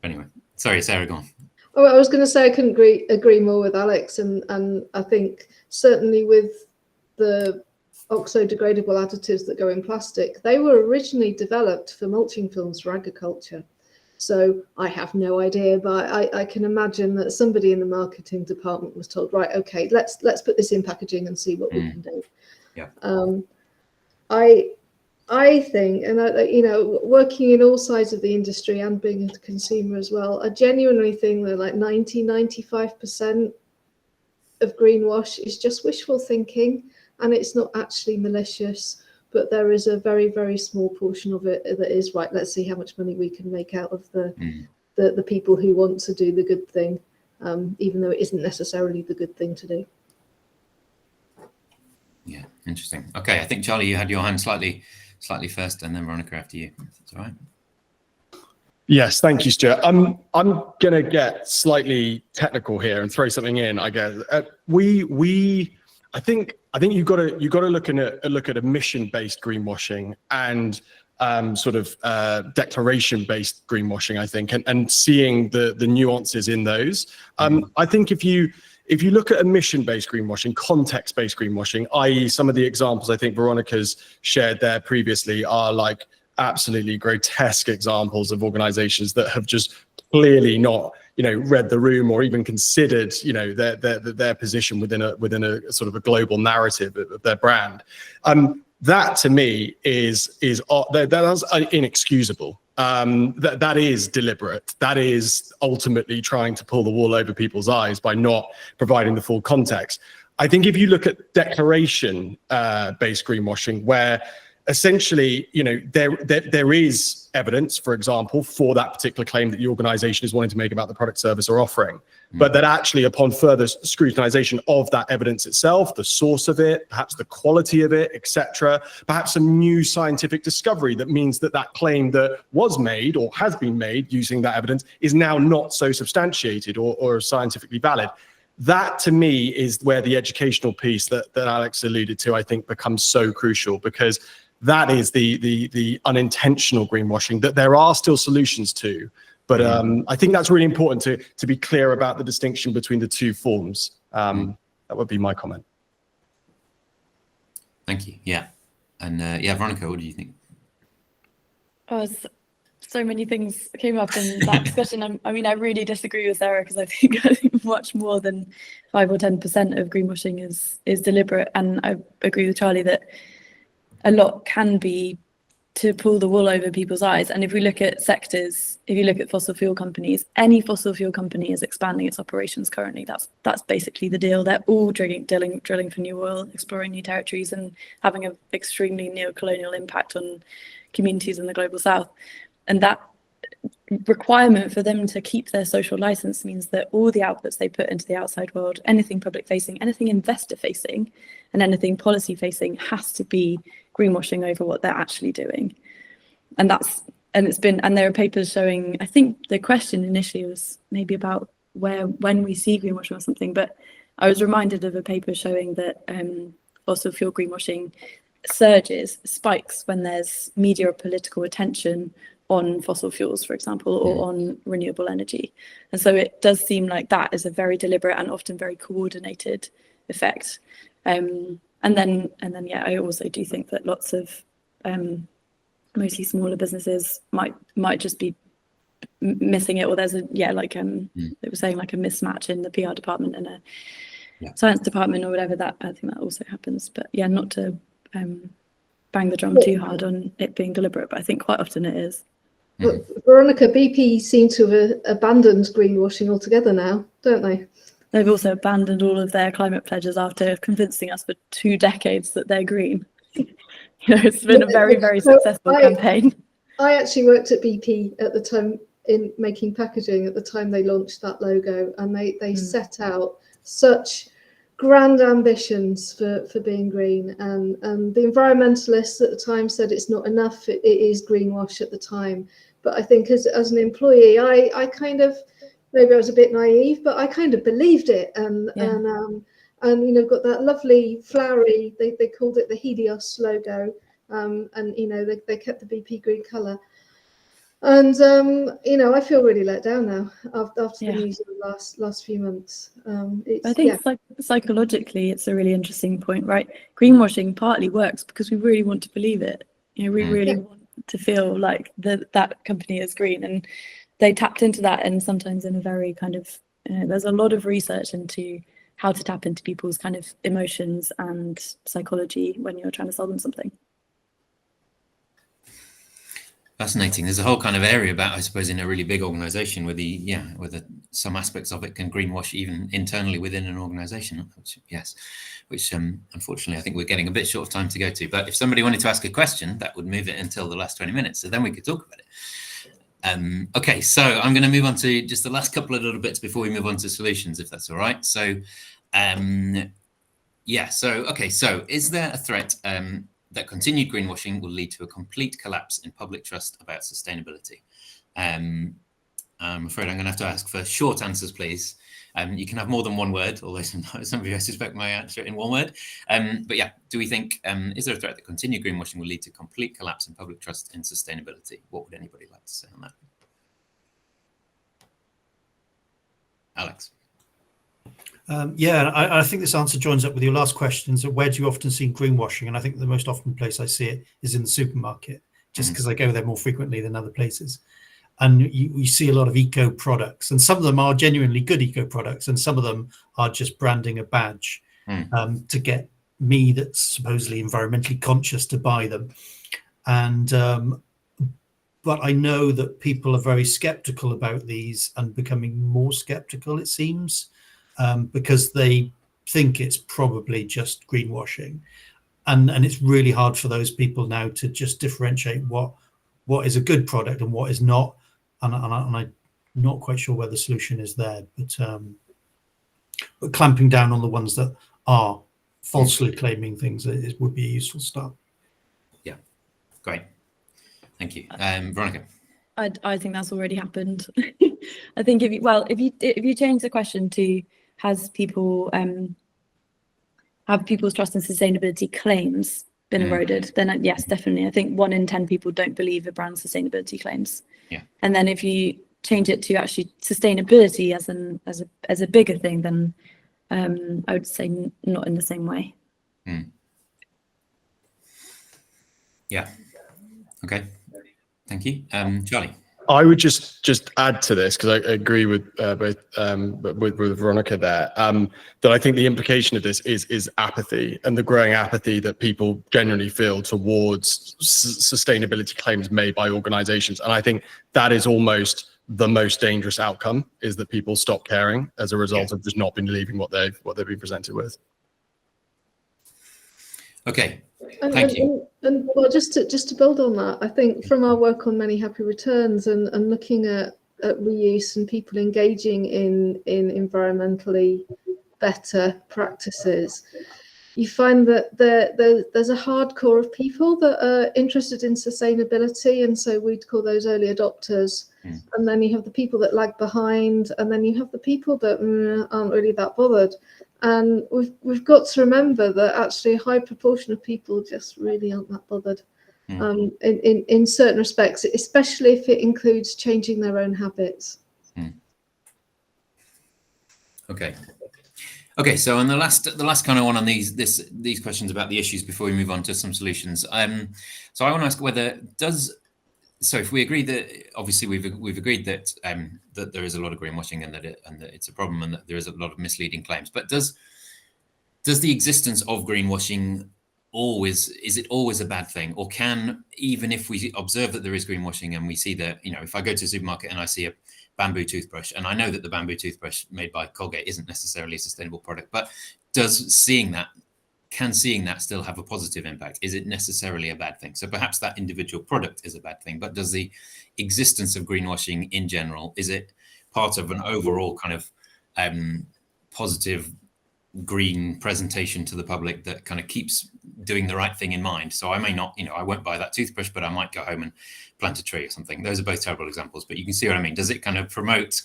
Anyway, sorry, Sarah, go on. Oh, I was going to say I couldn't agree more with Alex, and I think certainly with the oxo-degradable additives that go in plastic, they were originally developed for mulching films for agriculture. So I have no idea, but I can imagine that somebody in the marketing department was told, right, okay, let's put this in packaging and see what we can do. Yeah. I think, and working in all sides of the industry and being a consumer as well, I genuinely think that like 90–95% of greenwash is just wishful thinking, and it's not actually malicious, but there is a very, very small portion of it that is, right, let's see how much money we can make out of the people who want to do the good thing, even though it isn't necessarily the good thing to do. Yeah, interesting. Okay, I think Charlie, you had your hand slightly first, and then Veronica after you. If that's all right. Yes, thank you, Stuart. I'm gonna get slightly technical here and throw something in, I guess. I think you've got to look at emission-based greenwashing and sort of declaration-based greenwashing, I think, and seeing the nuances in those. I think if you look at emission-based greenwashing, context-based greenwashing, i.e. some of the examples I think Veronica's shared there previously are like absolutely grotesque examples of organizations that have just clearly not, read the room or even considered, their position within a sort of a global narrative of their brand. That to me is that's inexcusable. That is deliberate. That is ultimately trying to pull the wool over people's eyes by not providing the full context. I think if you look at declaration based greenwashing, where essentially, there is evidence, for example, for that particular claim that the organization is wanting to make about the product, service, or offering, but that actually upon further scrutinization of that evidence itself, the source of it, perhaps the quality of it, etc., perhaps some new scientific discovery that means that claim that was made or has been made using that evidence is now not so substantiated or scientifically valid. that to me is where the educational piece that Alex alluded to, I think, becomes so crucial, because that is the unintentional greenwashing that there are still solutions to. But I think that's really important to be clear about the distinction between the two forms. That would be my comment. Thank you. Yeah. And yeah, Veronica, what do you think? Oh, so many things came up in that discussion. I mean, I really disagree with Sarah, because I think much more than 5 or 10% of greenwashing is deliberate. And I agree with Charlie that a lot can be to pull the wool over people's eyes. And if we look at sectors, if you look at fossil fuel companies, any fossil fuel company is expanding its operations currently. That's basically the deal. They're all drilling for new oil, exploring new territories, and having an extremely neo-colonial impact on communities in the global south. And that requirement for them to keep their social license means that all the outputs they put into the outside world, anything public facing, anything investor facing, and anything policy facing, has to be greenwashing over what they're actually doing. And there are papers showing, I think the question initially was maybe about when we see greenwashing or something, but I was reminded of a paper showing that fossil fuel greenwashing spikes when there's media or political attention on fossil fuels, for example, or on renewable energy. And so it does seem like that is a very deliberate and often very coordinated effect. And then, yeah, I also do think that lots of mostly smaller businesses might just be missing it, or there's it was saying, like a mismatch in the PR department and a science department or whatever. That I think that also happens. But yeah, not to bang the drum too hard on it being deliberate, but I think quite often it is. But Veronica, BP seem to have abandoned greenwashing altogether now, don't they? They've also abandoned all of their climate pledges after convincing us for 2 decades that they're green. It's been a very, very successful campaign. I actually worked at BP at the time in making packaging at the time they launched that logo, and they set out such grand ambitions for being green, and the environmentalists at the time said it's not enough, it is greenwash at the time. But I think as an employee, I kind of, maybe I was a bit naive, but I kind of believed it, and got that lovely flowery, they called it the Helios logo, and they kept the BP green colour. And I feel really let down now after the news of the last few months. I think psychologically, it's a really interesting point, right? Greenwashing partly works because we really want to believe it. We really want to feel like that company is green, and they tapped into that, and sometimes in a very kind of there's a lot of research into how to tap into people's kind of emotions and psychology when you're trying to sell them something. Fascinating. There's a whole kind of area about, I suppose, in a really big organization where some aspects of it can greenwash even internally within an organization, which unfortunately I think we're getting a bit short of time to go to. But if somebody wanted to ask a question, that would move it until the last 20 minutes, so then we could talk about it. Okay, so I'm going to move on to just the last couple of little bits before we move on to solutions, if that's all right. So, so is there a threat that continued greenwashing will lead to a complete collapse in public trust about sustainability? I'm afraid I'm going to have to ask for short answers, please. You can have more than one word, although some of you, I suspect, may answer it in one word. But yeah, do we think, is there a threat that continued greenwashing will lead to complete collapse in public trust in sustainability? What would anybody like to say on that? Alex. I think this answer joins up with your last question. So where do you often see greenwashing? And I think the most often place I see it is in the supermarket, just because I go there more frequently than other places. And you see a lot of eco products, and some of them are genuinely good eco products, and some of them are just branding a badge to get me, that's supposedly environmentally conscious, to buy them. And but I know that people are very skeptical about these, and becoming more skeptical, it seems. Because they think it's probably just greenwashing, and it's really hard for those people now to just differentiate what is a good product and what is not, and I'm not quite sure where the solution is there, but clamping down on the ones that are falsely claiming things would be a useful start. Yeah, great, thank you. Veronica. I think that's already happened. I think if you change the question to have people's trust in sustainability claims been eroded? Then yes, definitely. I think 1 in 10 people don't believe a brand's sustainability claims. Yeah. And then if you change it to actually sustainability as a bigger thing, then I would say not in the same way. Yeah. Okay. Thank you. Charlie. I would just add to this, because I agree with with Veronica there, that I think the implication of this is apathy, and the growing apathy that people generally feel towards sustainability claims made by organisations. And I think that is almost the most dangerous outcome, is that people stop caring as a result of just not believing what they've been presented with. Okay. Thank you. And well, just to build on that, I think from our work on Many Happy Returns and looking at reuse and people engaging in environmentally better practices, you find that there's a hardcore of people that are interested in sustainability, and so we'd call those early adopters. And then you have the people that lag behind, and then you have the people that aren't really that bothered. And we've got to remember that actually a high proportion of people just really aren't that bothered in certain respects, especially if it includes changing their own habits. Okay. Okay, so on the last kind of one on these questions about the issues before we move on to some solutions. So I want to ask whether so if we agree that obviously we've agreed that that there is a lot of greenwashing and that it's a problem and that there is a lot of misleading claims, but does the existence of greenwashing is it always a bad thing, or can, even if we observe that there is greenwashing and we see that, if I go to a supermarket and I see a bamboo toothbrush, and I know that the bamboo toothbrush made by Colgate isn't necessarily a sustainable product, but can seeing that still have a positive impact? Is it necessarily a bad thing? So perhaps that individual product is a bad thing, but does the existence of greenwashing in general, is it part of an overall kind of positive green presentation to the public that kind of keeps doing the right thing in mind? So I may not, I won't buy that toothbrush, but I might go home and plant a tree or something. Those are both terrible examples, but you can see what I mean. Does it kind of promote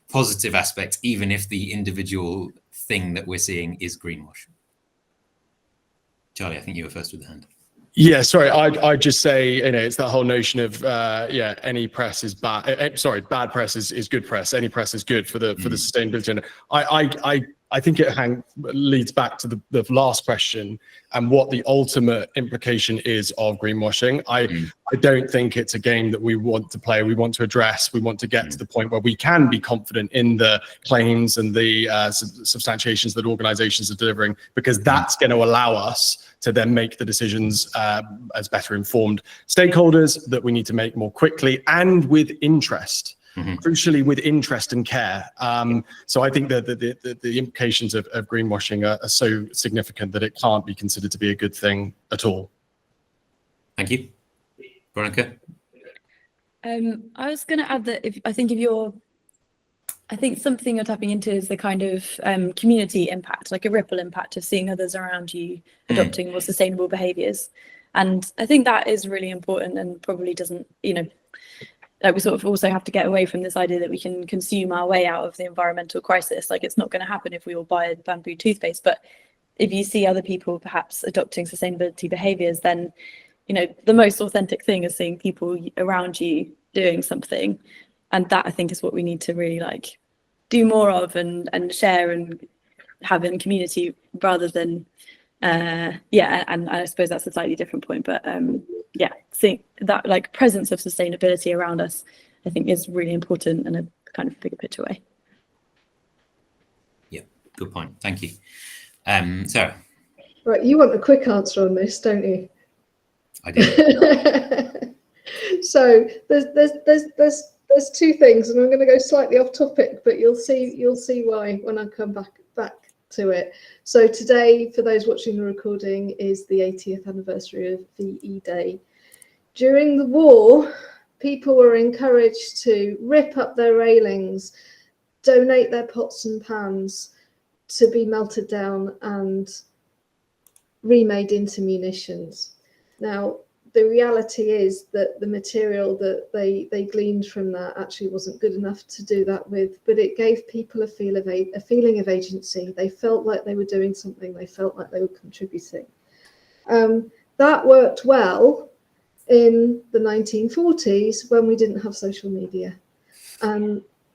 positive aspects, even if the individual thing that we're seeing is greenwash? Charlie, I think you were first with the hand. Yeah, sorry, I'd just say, it's that whole notion of, any press is bad. Bad press is good press. Any press is good for the sustainability. And I think it leads back to the last question and what the ultimate implication is of greenwashing. I don't think it's a game that we want to play. We want to address. We want to get to the point where we can be confident in the claims and the substantiations that organisations are delivering, because that's going to allow us to then make the decisions as better informed stakeholders that we need to make more quickly and with interest. Crucially, with interest and care. So I think that the implications of greenwashing are so significant that it can't be considered to be a good thing at all. Thank you. Veronica? I was going to add that I think something you're tapping into is the kind of community impact, like a ripple impact of seeing others around you adopting more sustainable behaviours. And I think that is really important, and probably doesn't, like, we sort of also have to get away from this idea that we can consume our way out of the environmental crisis. Like, it's not going to happen if we all buy a bamboo toothpaste, but if you see other people perhaps adopting sustainability behaviours, then the most authentic thing is seeing people around you doing something. And that, I think, is what we need to really do more of and share and have in community, rather than and I suppose that's a slightly different point, but seeing that presence of sustainability around us, I think, is really important in a kind of bigger picture way. Yeah, good point. Thank you. Sarah? Right, you want a quick answer on this, don't you? I do. So there's two things, and I'm going to go slightly off topic, but you'll see why when I come back to it. So today, for those watching the recording, is the 80th anniversary of VE Day. During the war, people were encouraged to rip up their railings, donate their pots and pans to be melted down and remade into munitions. Now, the reality is that the material that they gleaned from that actually wasn't good enough to do that with, but it gave people a feeling of agency. They felt like they were doing something. They felt like they were contributing. That worked well in the 1940s when we didn't have social media.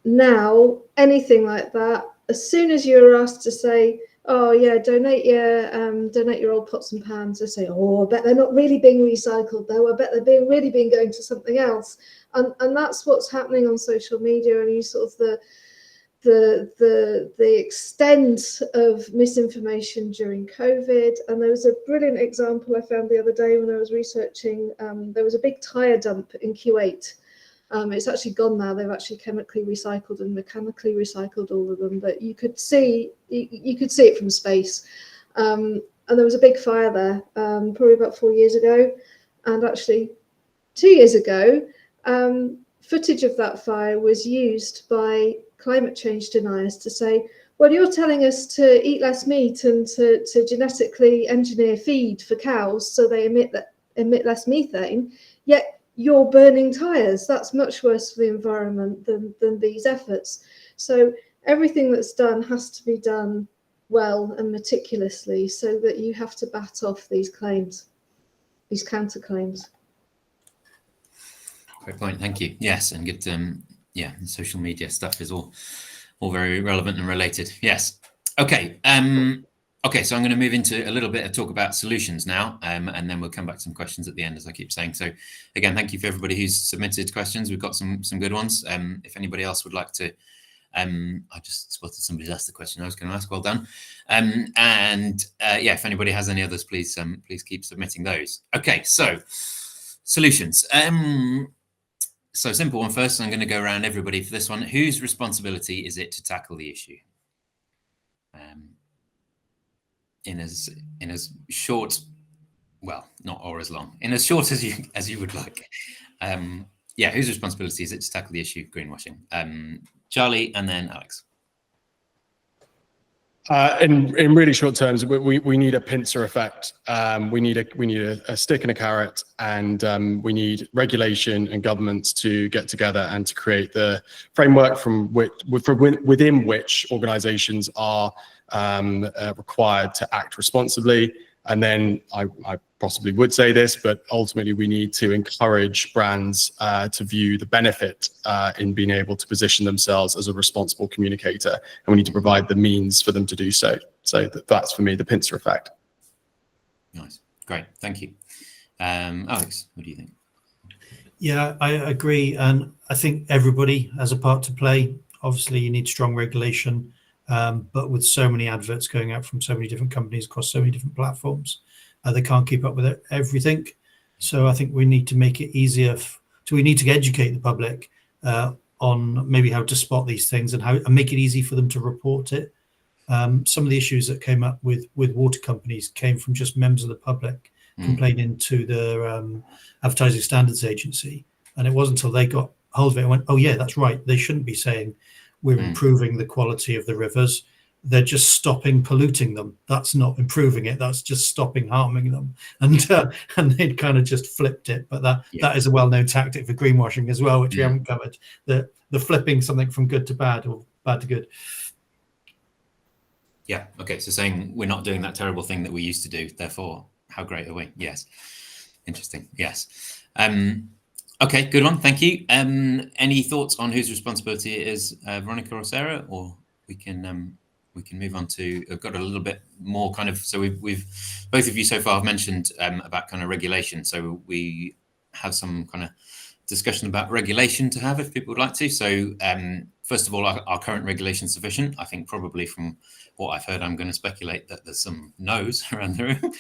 Now, anything like that, as soon as you're asked to say, oh yeah, donate your old pots and pans, they say, oh, I bet they're not really being recycled though. I bet they're really being going to something else. And that's what's happening on social media. And you sort of the extent of misinformation during COVID. And there was a brilliant example I found the other day when I was researching. There was a big tyre dump in Kuwait. It's actually gone now. They've actually chemically recycled and mechanically recycled all of them, but you could see it from space. And there was a big fire there, probably about 4 years ago, and actually 2 years ago, footage of that fire was used by climate change deniers to say, well, you're telling us to eat less meat and to genetically engineer feed for cows so they emit less methane, yet you're burning tyres. That's much worse for the environment than these efforts. So everything that's done has to be done well and meticulously so that you have to bat off these claims, these counterclaims. Great point, thank you. Yes, and good. Yeah, social media stuff is all very relevant and related. Yes. Okay. Okay, so I'm going to move into a little bit of talk about solutions now, and then we'll come back to some questions at the end, as I keep saying. So again, thank you for everybody who's submitted questions. We've got some good ones. If anybody else would like to, I just spotted somebody's asked the question I was going to ask. Well done. Yeah, if anybody has any others, please keep submitting those. Okay, so solutions. So simple one first. I'm going to go around everybody for this one. Whose responsibility is it to tackle the issue? In as short, well, not or as long, in as short as you would like. Yeah, whose responsibility is it to tackle the issue of greenwashing? Charlie and then Alex. In really short terms, we need a pincer effect. We need a stick and a carrot, and we need regulation and governments to get together and to create the framework within which organisations are required to act responsibly. And then I possibly would say this, but ultimately we need to encourage brands to view the benefit in being able to position themselves as a responsible communicator, and we need to provide the means for them to do so. So that's for me the pincer effect. Nice, great, thank you. Alex, what do you think? Yeah, I agree, and I think everybody has a part to play. Obviously, you need strong regulation. But with so many adverts going out from so many different companies across so many different platforms, they can't keep up with everything. So I think we need to make it easier. We need to educate the public on maybe how to spot these things and make it easy for them to report it. Some of the issues that came up with water companies came from just members of the public complaining to the Advertising Standards Agency. And it wasn't until they got hold of it and went, oh yeah, that's right. They shouldn't be saying we're improving the quality of the rivers. They're just stopping polluting them. That's not improving it. That's just stopping harming them. And they'd kind of just flipped it. But that is a well-known tactic for greenwashing as well, which we haven't covered. The flipping something from good to bad or bad to good. Yeah. Okay. So saying we're not doing that terrible thing that we used to do. Therefore, how great are we? Yes. Interesting. Yes. Okay, good one. Thank you. Any thoughts on whose responsibility it is, Veronica or Sarah, or we can move on to. I've got a little bit more kind of. So we've both of you so far have mentioned about kind of regulation. So we have some kind of discussion about regulation to have if people would like to. So first of all, our current regulation sufficient? I think probably from what I've heard, I'm going to speculate that there's some no's around the room.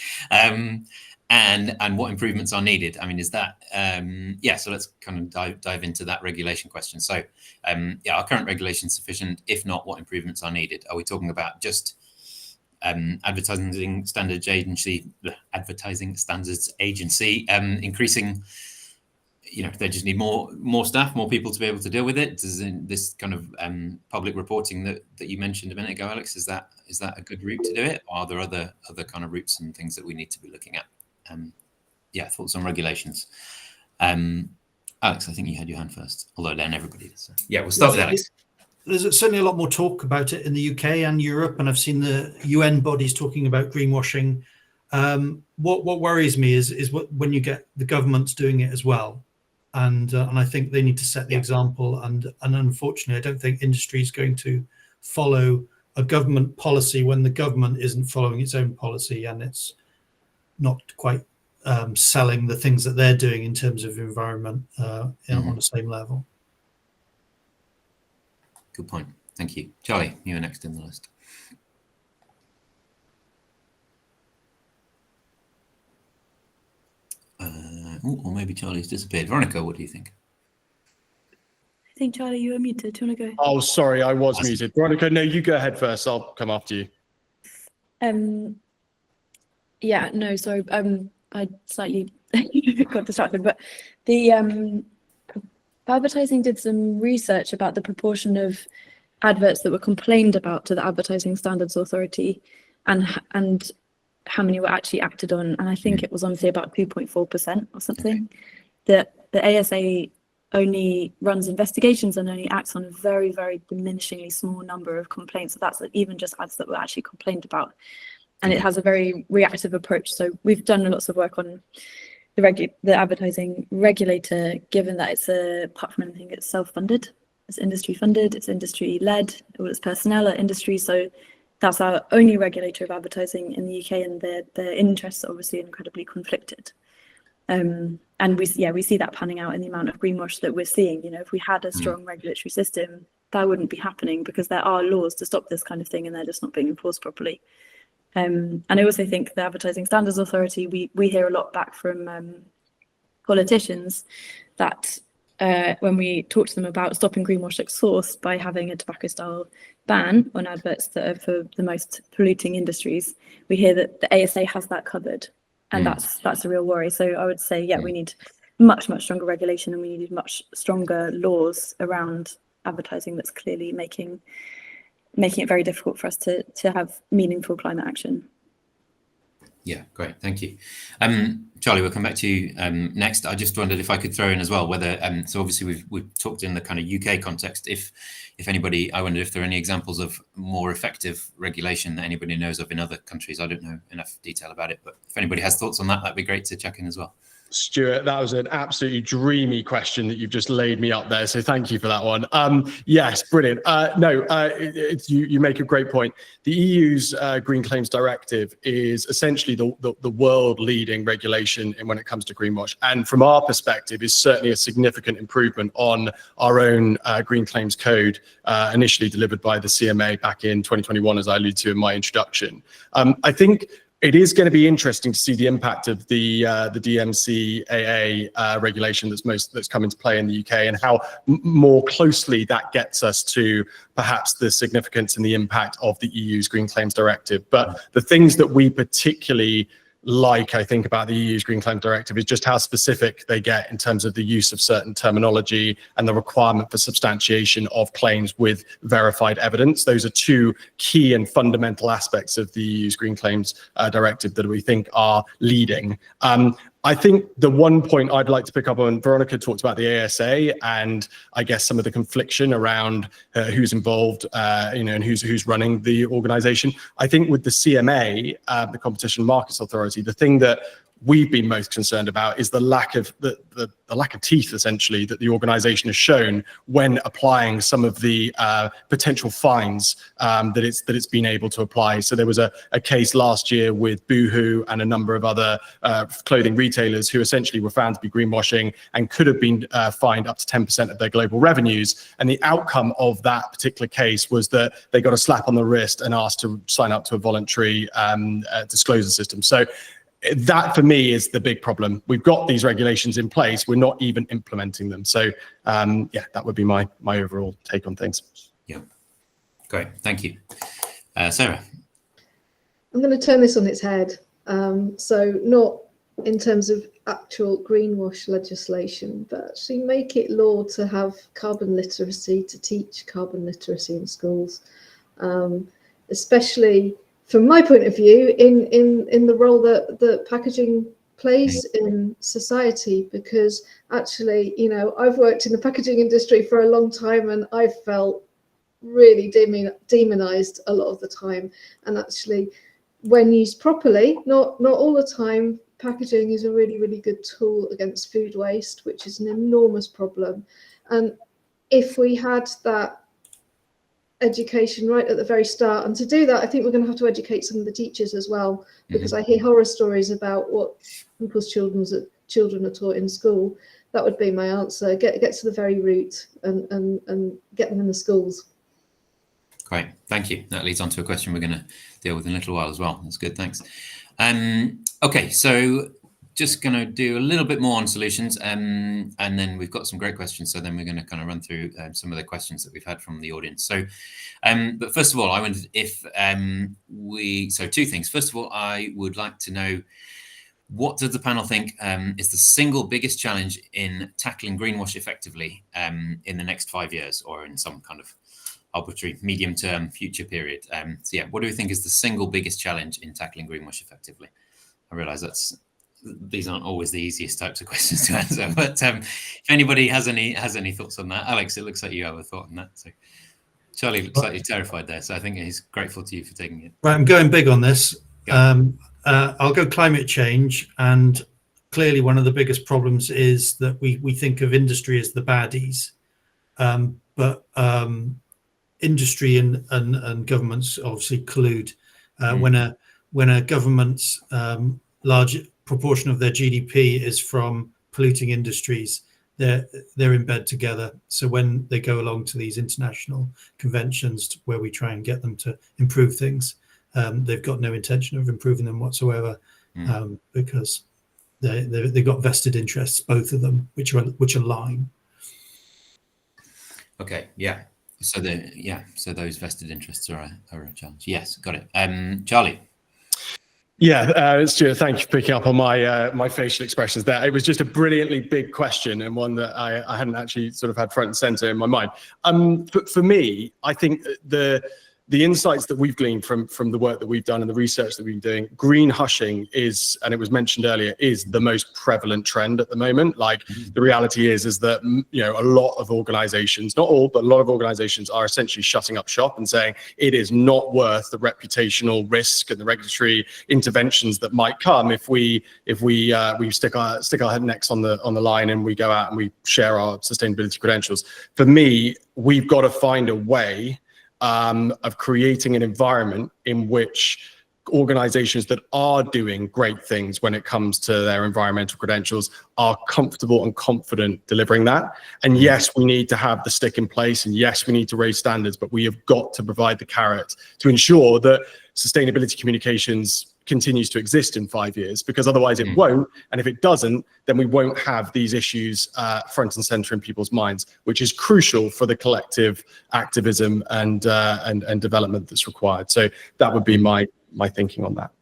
And what improvements are needed? I mean, is that yeah? So let's kind of dive into that regulation question. So yeah, our current regulation sufficient? If not, what improvements are needed? Are we talking about just Advertising Standards Agency increasing? You know, they just need more staff, more people to be able to deal with it. Does this kind of public reporting that you mentioned a minute ago, Alex, is that a good route to do it? Or are there other kind of routes and things that we need to be looking at? yeah, thoughts on regulations. Alex, I think you had your hand first, although then everybody does. So. Yeah, we'll start with Alex. There's certainly a lot more talk about it in the UK and Europe, and I've seen the UN bodies talking about greenwashing. What worries me is when you get the governments doing it as well, and I think they need to set the example. And unfortunately, I don't think industry is going to follow a government policy when the government isn't following its own policy, and it's not quite selling the things that they're doing in terms of environment on the same level. Good point. Thank you. Charlie, you were next in the list. Or maybe Charlie's disappeared. Veronica, what do you think? I think, Charlie, you were muted. Do you want to go? Oh, sorry, I was muted. Veronica, no, you go ahead first. I'll come after you. Yeah, no, sorry. I slightly got distracted, but the Badvertising did some research about the proportion of adverts that were complained about to the Advertising Standards Authority and how many were actually acted on. And I think it was on, say, about 2.4% or something. The ASA only runs investigations and only acts on a very, very diminishingly small number of complaints. So that's even just ads that were actually complained about. And it has a very reactive approach. So we've done lots of work on the advertising regulator, given that it's apart from anything, it's self-funded, it's industry funded, it's industry led, all its personnel are industry. So that's our only regulator of advertising in the UK, and their interests are obviously incredibly conflicted. And we see that panning out in the amount of greenwash that we're seeing. You know, if we had a strong regulatory system, that wouldn't be happening because there are laws to stop this kind of thing and they're just not being enforced properly. And I also think the Advertising Standards Authority, we hear a lot back from politicians that when we talk to them about stopping greenwash at source by having a tobacco style ban on adverts that are for the most polluting industries, we hear that the ASA has that covered, and that's a real worry. So I would say, we need much stronger regulation, and we need much stronger laws around advertising that's clearly making it very difficult for us to have meaningful climate action. Yeah, great, thank you. Charlie, we'll come back to you next. I just wondered if I could throw in as well whether, so obviously we've talked in the kind of UK context, if anybody, I wondered if there are any examples of more effective regulation that anybody knows of in other countries. I don't know enough detail about it, but if anybody has thoughts on that, that'd be great to check in as well. Stuart, that was an absolutely dreamy question that you've just laid me up there. So thank you for that one. Yes, brilliant. You make a great point. The EU's Green Claims Directive is essentially the world-leading regulation when it comes to greenwash. And from our perspective, is certainly a significant improvement on our own Green Claims Code, initially delivered by the CMA back in 2021, as I alluded to in my introduction. I think it is going to be interesting to see the impact of the DMCAA regulation that's come into play in the UK, and how more closely that gets us to perhaps the significance and the impact of the EU's Green Claims Directive. But the things that we particularly like, I think, about the EU's Green Claims Directive is just how specific they get in terms of the use of certain terminology and the requirement for substantiation of claims with verified evidence. Those are two key and fundamental aspects of the EU's Green Claims Directive that we think are leading. I think the one point I'd like to pick up on, Veronica talked about the ASA and I guess some of the confliction around who's involved, and who's running the organisation. I think with the CMA, the Competition Markets Authority, the thing that we've been most concerned about is the lack of the lack of teeth, essentially, that the organisation has shown when applying some of the potential fines that it's been able to apply. So there was a case last year with Boohoo and a number of other clothing retailers who essentially were found to be greenwashing and could have been fined up to 10% of their global revenues. And the outcome of that particular case was that they got a slap on the wrist and asked to sign up to a voluntary disclosure system. So that, for me, is the big problem. We've got these regulations in place. We're not even implementing them. So, that would be my overall take on things. Yeah, great. Thank you. Sarah? I'm going to turn this on its head. So not in terms of actual greenwash legislation, but actually make it law to have carbon literacy, to teach carbon literacy in schools, especially from my point of view, in the role that packaging place in society, because actually, you know, I've worked in the packaging industry for a long time and I've felt really demonized a lot of the time. And actually, when used properly, not all the time, packaging is a really, really good tool against food waste, which is an enormous problem. And if we had that education right at the very start, and to do that, I think we're going to have to educate some of the teachers as well, because I hear horror stories about what people's children are taught in school. That would be my answer. Get to the very root and get them in the schools. Great, thank you. That leads on to a question we're going to deal with in a little while as well. That's good, thanks. Okay, so just going to do a little bit more on solutions, and then we've got some great questions. So then we're going to kind of run through some of the questions that we've had from the audience. So, but first of all, I wondered if so two things. First of all, I would like to know, what does the panel think is the single biggest challenge in tackling greenwash effectively in the next 5 years, or in some kind of arbitrary medium-term future period? So yeah, what do we think is the single biggest challenge in tackling greenwash effectively? I realise these aren't always the easiest types of questions to answer, but if anybody has any thoughts on that, Alex, it looks like you have a thought on that. So Charlie looks like you're terrified there, so I think he's grateful to you for taking it. Right, I'm going big on this. I'll go climate change, and clearly one of the biggest problems is that we think of industry as the baddies, but industry and governments obviously collude. When a government's large proportion of their GDP is from polluting industries, they're in bed together. So when they go along to these international conventions where we try and get them to improve things, they've got no intention of improving them whatsoever, because they've got vested interests, both of them, which align. Okay, yeah. So those vested interests are a challenge. Yes, got it. Charlie. Yeah, Stuart, thank you for picking up on my facial expressions there. It was just a brilliantly big question, and one that I hadn't actually sort of had front and center in my mind. But for me, I think the insights that we've gleaned from the work that we've done and the research that we've been doing, green hushing is, and it was mentioned earlier, is the most prevalent trend at the moment. Like, the reality is that, you know, a lot of organizations, not all, but a lot of organizations are essentially shutting up shop and saying it is not worth the reputational risk and the regulatory interventions that might come if we stick our necks on the line and we go out and we share our sustainability credentials. For me, we've got to find a way of creating an environment in which organizations that are doing great things when it comes to their environmental credentials are comfortable and confident delivering that. And yes, we need to have the stick in place, and yes, we need to raise standards, but we have got to provide the carrot to ensure that sustainability communications continues to exist in 5 years, because otherwise it won't. And if it doesn't, then we won't have these issues front and center in people's minds, which is crucial for the collective activism and development that's required. So that would be my thinking on that.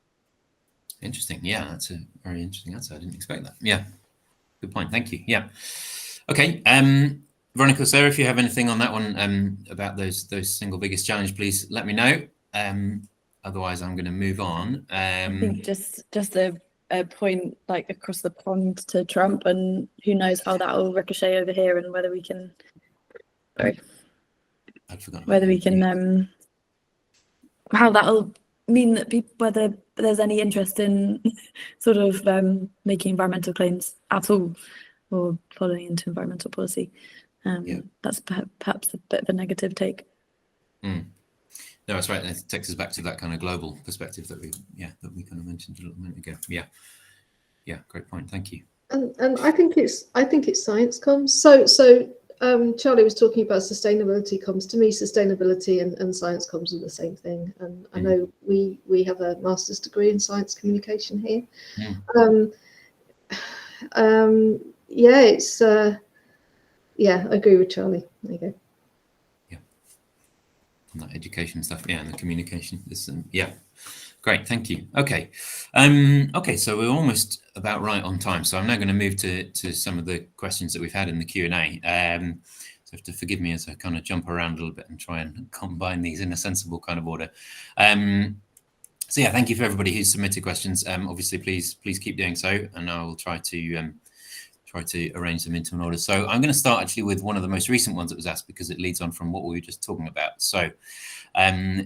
Interesting. Yeah, that's a very interesting answer. I didn't expect that. Yeah, good point. Thank you. Yeah. Okay. Veronica, Sarah, if you have anything on that one about those single biggest challenge, please let me know. Otherwise, I'm going to move on. I think just a point like across the pond to Trump, and who knows how that will ricochet over here, and whether we can. Sorry. I'd forgotten. Whether we can, how that'll mean that whether there's any interest in sort of making environmental claims at all, or following into environmental policy. That's perhaps a bit of a negative take. No, that's right. It takes us back to that kind of global perspective that we kind of mentioned a little minute ago. Yeah, great point. Thank you. And I think it's science comms. So Charlie was talking about sustainability comms. To me, sustainability and science comms are the same thing. And I know we have a master's degree in science communication here. I agree with Charlie. There you go. And that education stuff, and the communication. Great, thank you. Okay, so we're almost about right on time. So I'm now going to move to some of the questions that we've had in the Q&A. So have to forgive me as I kind of jump around a little bit and try and combine these in a sensible kind of order. So yeah, thank you for everybody who's submitted questions. Obviously, please keep doing so, and I will try to arrange them into an order. So I'm going to start actually with one of the most recent ones that was asked, because it leads on from what we were just talking about. So,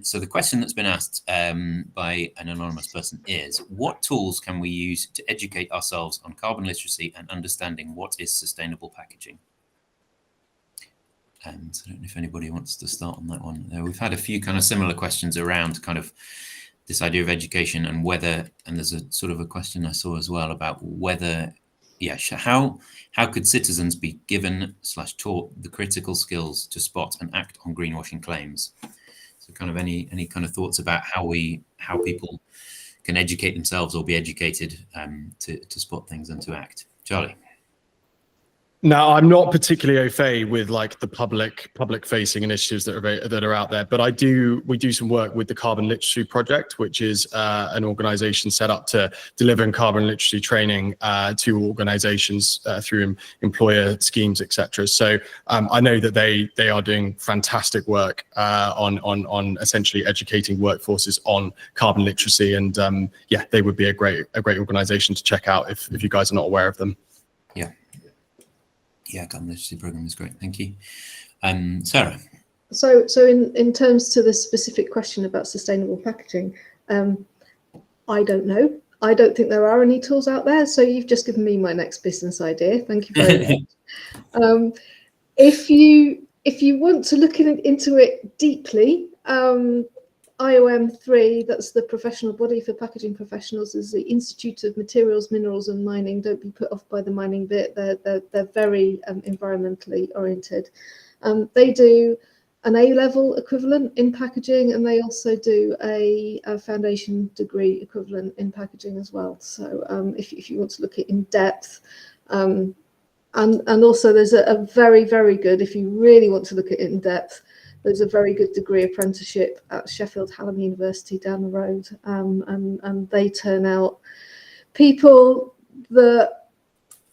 so the question that's been asked by an anonymous person is, what tools can we use to educate ourselves on carbon literacy and understanding what is sustainable packaging? So I don't know if anybody wants to start on that one. We've had a few kind of similar questions around kind of this idea of education and whether, and there's a sort of a question I saw as well about whether, yeah, how could citizens be given / taught the critical skills to spot and act on greenwashing claims? So kind of any kind of thoughts about how people can educate themselves or be educated to spot things and to act? Charlie. Now, I'm not particularly au fait with like the public facing initiatives that are out there, but we do some work with the Carbon Literacy Project, which is an organisation set up to deliver carbon literacy training to organisations through employer schemes, etc. So I know that they are doing fantastic work on essentially educating workforces on carbon literacy, and yeah, they would be a great organisation to check out if you guys are not aware of them. Yeah. Yeah, carbon literacy program is great. Thank you. Sarah. So in terms to the specific question about sustainable packaging, I don't know. I don't think there are any tools out there. So you've just given me my next business idea. Thank you very much. If you want to look into it deeply, IOM 3, that's the professional body for packaging professionals, is the Institute of Materials, Minerals and Mining. Don't be put off by the mining bit. They're very environmentally oriented. They do an A-level equivalent in packaging, and they also do a foundation degree equivalent in packaging as well. So if you want to look at in depth, and also there's a very, very good, if you really want to look at it in depth, there's a very good degree apprenticeship at Sheffield Hallam University down the road, and they turn out people that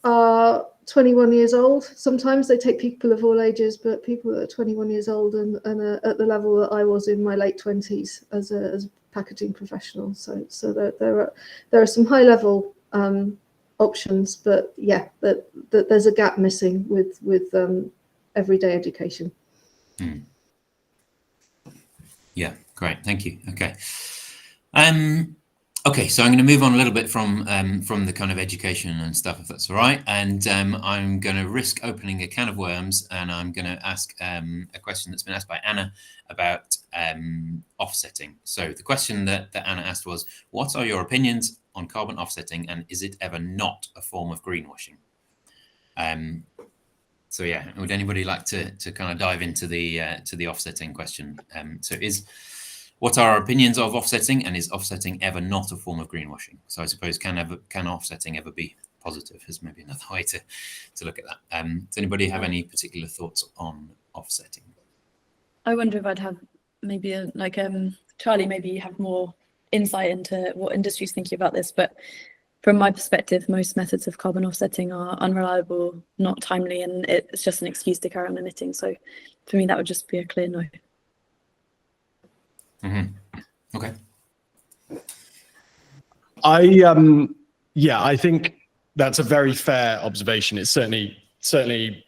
are 21 years old. Sometimes they take people of all ages, but people that are 21 years old and at the level that I was in my late 20s as a packaging professional. So there are some high level options, but yeah, that there's a gap missing with everyday education. Mm. Yeah, great, thank you. Okay, okay, so I'm going to move on a little bit from the kind of education and stuff, if that's all right. And I'm going to risk opening a can of worms, and I'm going to ask a question that's been asked by Anna about offsetting. So the question that Anna asked was, what are your opinions on carbon offsetting, and is it ever not a form of greenwashing? So yeah, would anybody like to kind of dive into the offsetting question? So what are our opinions of offsetting, and is offsetting ever not a form of greenwashing? So I suppose can offsetting ever be positive is maybe another way to look at that. Does anybody have any particular thoughts on offsetting? I wonder if I'd have maybe Charlie, maybe you have more insight into what industry's thinking about this, but from my perspective, most methods of carbon offsetting are unreliable, not timely, and it's just an excuse to carry on emitting. So for me, that would just be a clear no. Mm-hmm. Okay. I think that's a very fair observation. It's certainly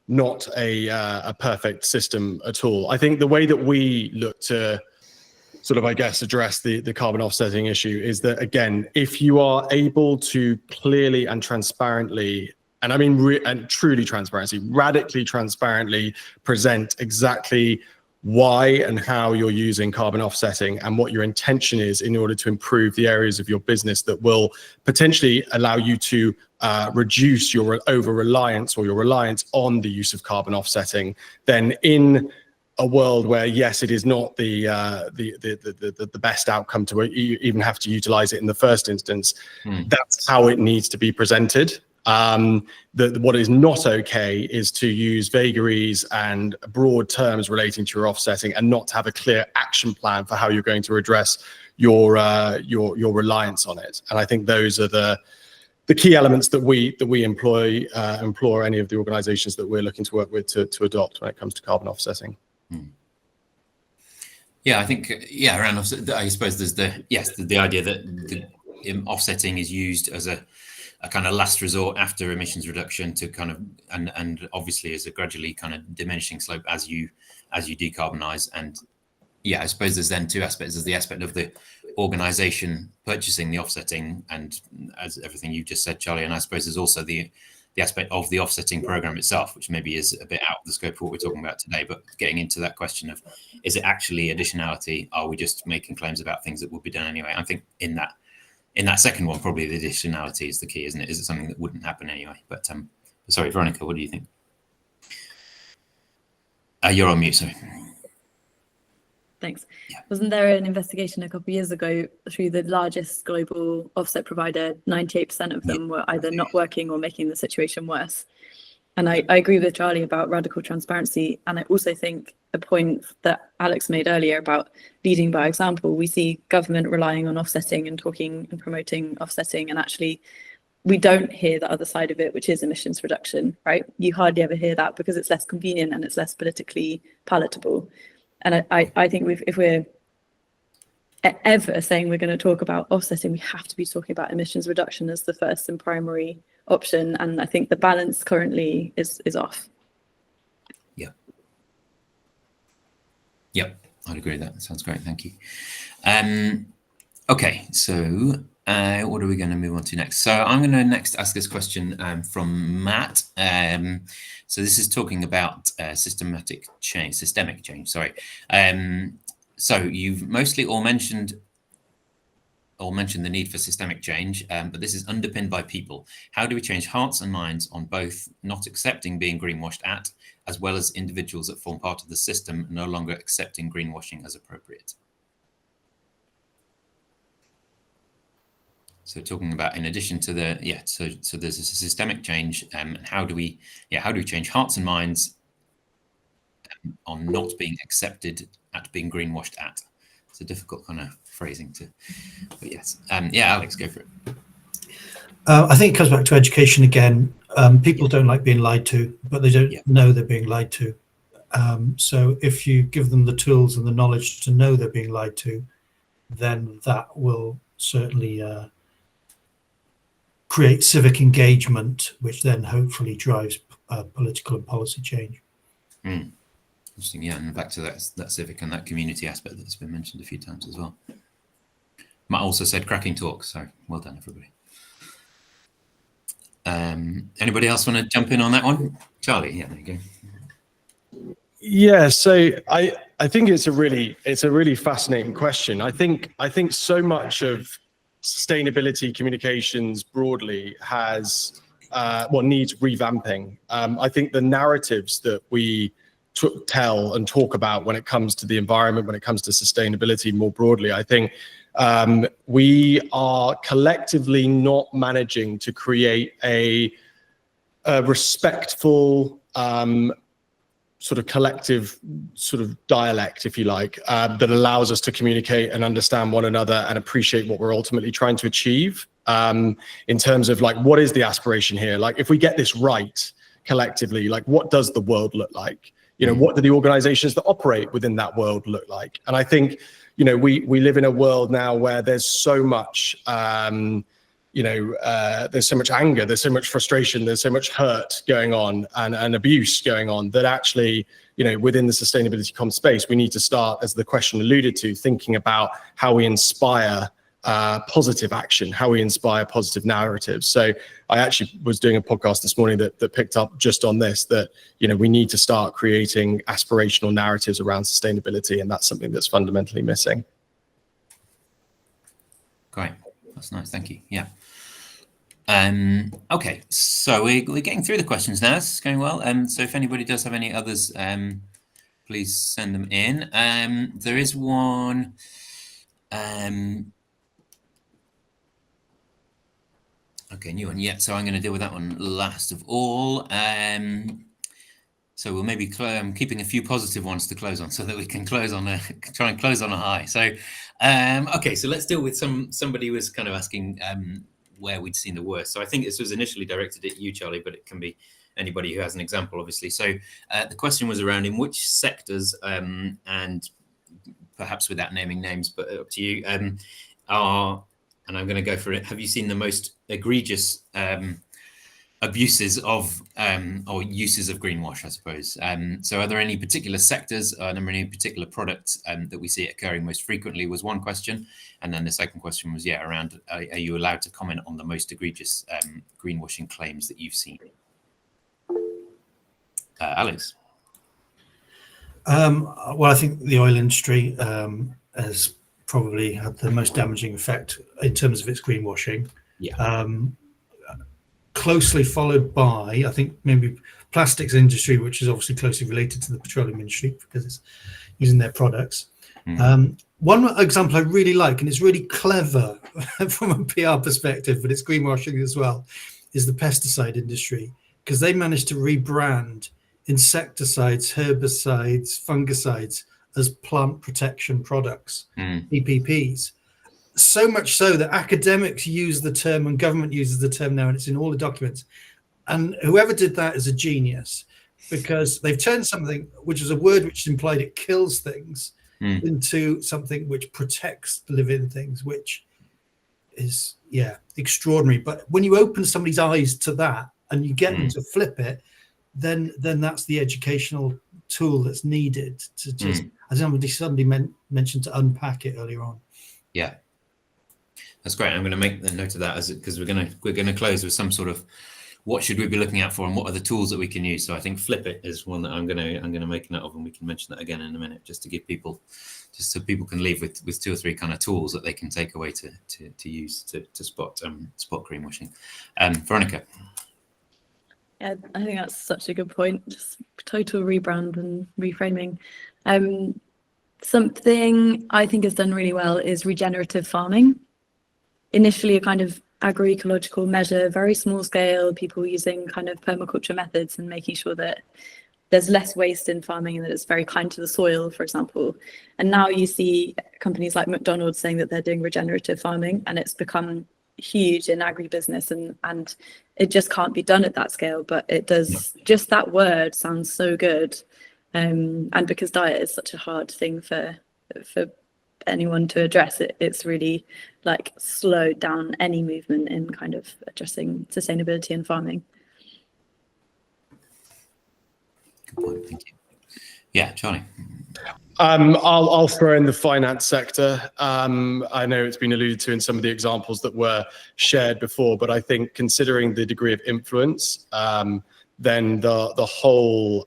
not a perfect system at all. I think the way that we look to sort of, I guess, address the carbon offsetting issue is that, again, if you are able to clearly and transparently, and I mean and truly transparency, radically transparently present exactly why and how you're using carbon offsetting and what your intention is in order to improve the areas of your business that will potentially allow you to reduce your over-reliance or your reliance on the use of carbon offsetting, then in a world where, yes, it is not the best outcome to even have to utilize it in the first instance, that's how it needs to be presented. What is not okay is to use vagaries and broad terms relating to your offsetting and not to have a clear action plan for how you're going to address your reliance on it. And I think those are the key elements that we implore any of the organizations that we're looking to work with to adopt when it comes to carbon offsetting. Yeah, I think around offset, I suppose there's the idea that the offsetting is used as a kind of last resort after emissions reduction to kind of and obviously as a gradually kind of diminishing slope as you decarbonize. And yeah, I suppose there's then two aspects. There's the aspect of the organization purchasing the offsetting, and as everything you just said, Charlie, and I suppose there's also the aspect of the offsetting program itself, which maybe is a bit out of the scope of what we're talking about today, but getting into that question of, is it actually additionality? Are we just making claims about things that would be done anyway? I think in that second one, probably the additionality is the key, isn't it? Is it something that wouldn't happen anyway? But sorry, Veronica, what do you think? You're on mute, sorry. Thanks. Yeah. Wasn't there an investigation a couple of years ago through the largest global offset provider? 98% of them were either not working or making the situation worse. And I agree with Charlie about radical transparency. And I also think the point that Alex made earlier about leading by example, we see government relying on offsetting and talking and promoting offsetting, and actually we don't hear the other side of it, which is emissions reduction, right? You hardly ever hear that because it's less convenient and it's less politically palatable. And I think if we're ever saying we're going to talk about offsetting, we have to be talking about emissions reduction as the first and primary option. And I think the balance currently is off. Yeah. Yep, I'd agree with that. Sounds great. Thank you. Okay, so what are we going to move on to next? So I'm going to next ask this question from Matt. So this is talking about systemic change. Sorry. So you've mostly all mentioned the need for systemic change, but this is underpinned by people. How do we change hearts and minds on both not accepting being greenwashed at, as well as individuals that form part of the system no longer accepting greenwashing as appropriate? So talking about, in addition to the, so there's a systemic change, and how do we change hearts and minds on not being accepted at being greenwashed at? It's a difficult kind of phrasing but yes. Alex, go for it. I think it comes back to education again. People don't like being lied to, but they don't know they're being lied to. So if you give them the tools and the knowledge to know they're being lied to, then that will certainly create civic engagement, which then hopefully drives political and policy change. Interesting, yeah, and back to that civic and that community aspect that's been mentioned a few times as well. Matt also said cracking talk, so well done, everybody. Anybody else want to jump in on that one? Charlie, yeah, there you go. Yeah, so I think it's a really fascinating question. I think so much of sustainability communications broadly has needs revamping. I think the narratives that we tell and talk about when it comes to the environment, when it comes to sustainability more broadly, I think we are collectively not managing to create a respectful sort of collective sort of dialect, if you like, that allows us to communicate and understand one another and appreciate what we're ultimately trying to achieve, in terms of like, what is the aspiration here? Like, if we get this right collectively, like, what does the world look like? You know, what do the organizations that operate within that world look like? And I think, you know, we live in a world now where there's so much, there's so much anger, there's so much frustration, there's so much hurt going on and abuse going on that actually, you know, within the sustainability comm space, we need to start, as the question alluded to, thinking about how we inspire positive action, how we inspire positive narratives. So I actually was doing a podcast this morning that picked up just on this, that, you know, we need to start creating aspirational narratives around sustainability, and that's something that's fundamentally missing. Great, that's nice, thank you. Yeah. Okay, so we're getting through the questions now. This is going well. So if anybody does have any others, please send them in. There is one. Okay, new one. Yeah, so I'm going to deal with that one last of all. So we'll maybe keeping a few positive ones to close on, so that we can try and close on a high. So, okay, so let's deal with somebody who was kind of asking where we'd seen the worst. So I think this was initially directed at you, Charlie, but it can be anybody who has an example, obviously. So the question was around in which sectors and perhaps without naming names, but up to you, are, and I'm going to go for it, have you seen the most egregious abuses of or uses of greenwash, I suppose? So are there any particular sectors, are there any particular products that we see occurring most frequently, was one question. And then the second question was, around, are you allowed to comment on the most egregious greenwashing claims that you've seen? Alex? Well, I think the oil industry has probably had the most damaging effect in terms of its greenwashing. Closely followed by, I think, maybe plastics industry, which is obviously closely related to the petroleum industry because it's using their products. One example I really like, and it's really clever from a PR perspective, but it's greenwashing as well, is the pesticide industry, because they managed to rebrand insecticides, herbicides, fungicides as plant protection products, PPPs. So much so that academics use the term and government uses the term now, and it's in all the documents. And whoever did that is a genius, because they've turned something which is a word which implied it kills things into something which protects living things, which is, extraordinary. But when you open somebody's eyes to that and you get them to flip it, then that's the educational tool that's needed to just, as somebody mentioned, to unpack it earlier on. Yeah. That's great. I'm going to make the note of that because we're going to close with some sort of what should we be looking out for and what are the tools that we can use. So I think flip it is one that I'm going to make a note of, and we can mention that again in a minute, just to give people, just so people can leave with 2 or 3 kind of tools that they can take away to use to spot greenwashing. Veronica. Yeah, I think that's such a good point. Just total rebrand and reframing. Something I think is done really well is regenerative farming. Initially a kind of agroecological measure, very small scale, people using kind of permaculture methods and making sure that there's less waste in farming and that it's very kind to the soil, for example. And now you see companies like McDonald's saying that they're doing regenerative farming, and it's become huge in agribusiness, and it just can't be done at that scale, but it does. Just that word sounds so good. And because diet is such a hard thing for anyone to address, it's really like slowed down any movement in kind of addressing sustainability in farming. Good point, thank you. Yeah, Charlie. I'll throw in the finance sector. I know it's been alluded to in some of the examples that were shared before, but I think considering the degree of influence, then the whole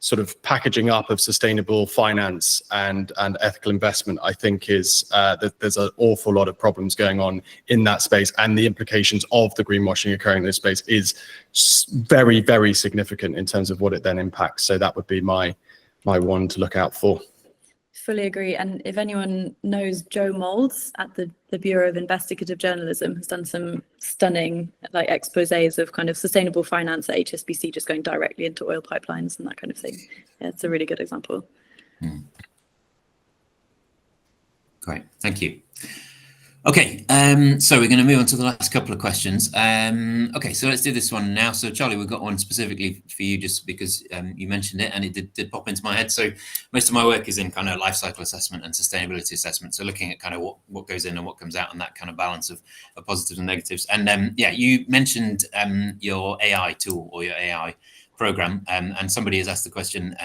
sort of packaging up of sustainable finance and ethical investment, I think is that there's an awful lot of problems going on in that space, and the implications of the greenwashing occurring in this space is very, very significant in terms of what it then impacts. So that would be my one to look out for. Fully agree. And if anyone knows Joe Moulds at the Bureau of Investigative Journalism, has done some stunning like exposés of kind of sustainable finance at HSBC, just going directly into oil pipelines and that kind of thing. Yeah, it's a really good example. Great, thank you. Okay, so we're going to move on to the last couple of questions. Okay, so let's do this one now. So Charlie, we've got one specifically for you just because you mentioned it and it did pop into my head. So most of my work is in kind of life cycle assessment and sustainability assessment. So looking at kind of what goes in and what comes out and that kind of balance of positives and negatives. And yeah, you mentioned your AI tool or your AI program, and somebody has asked the question,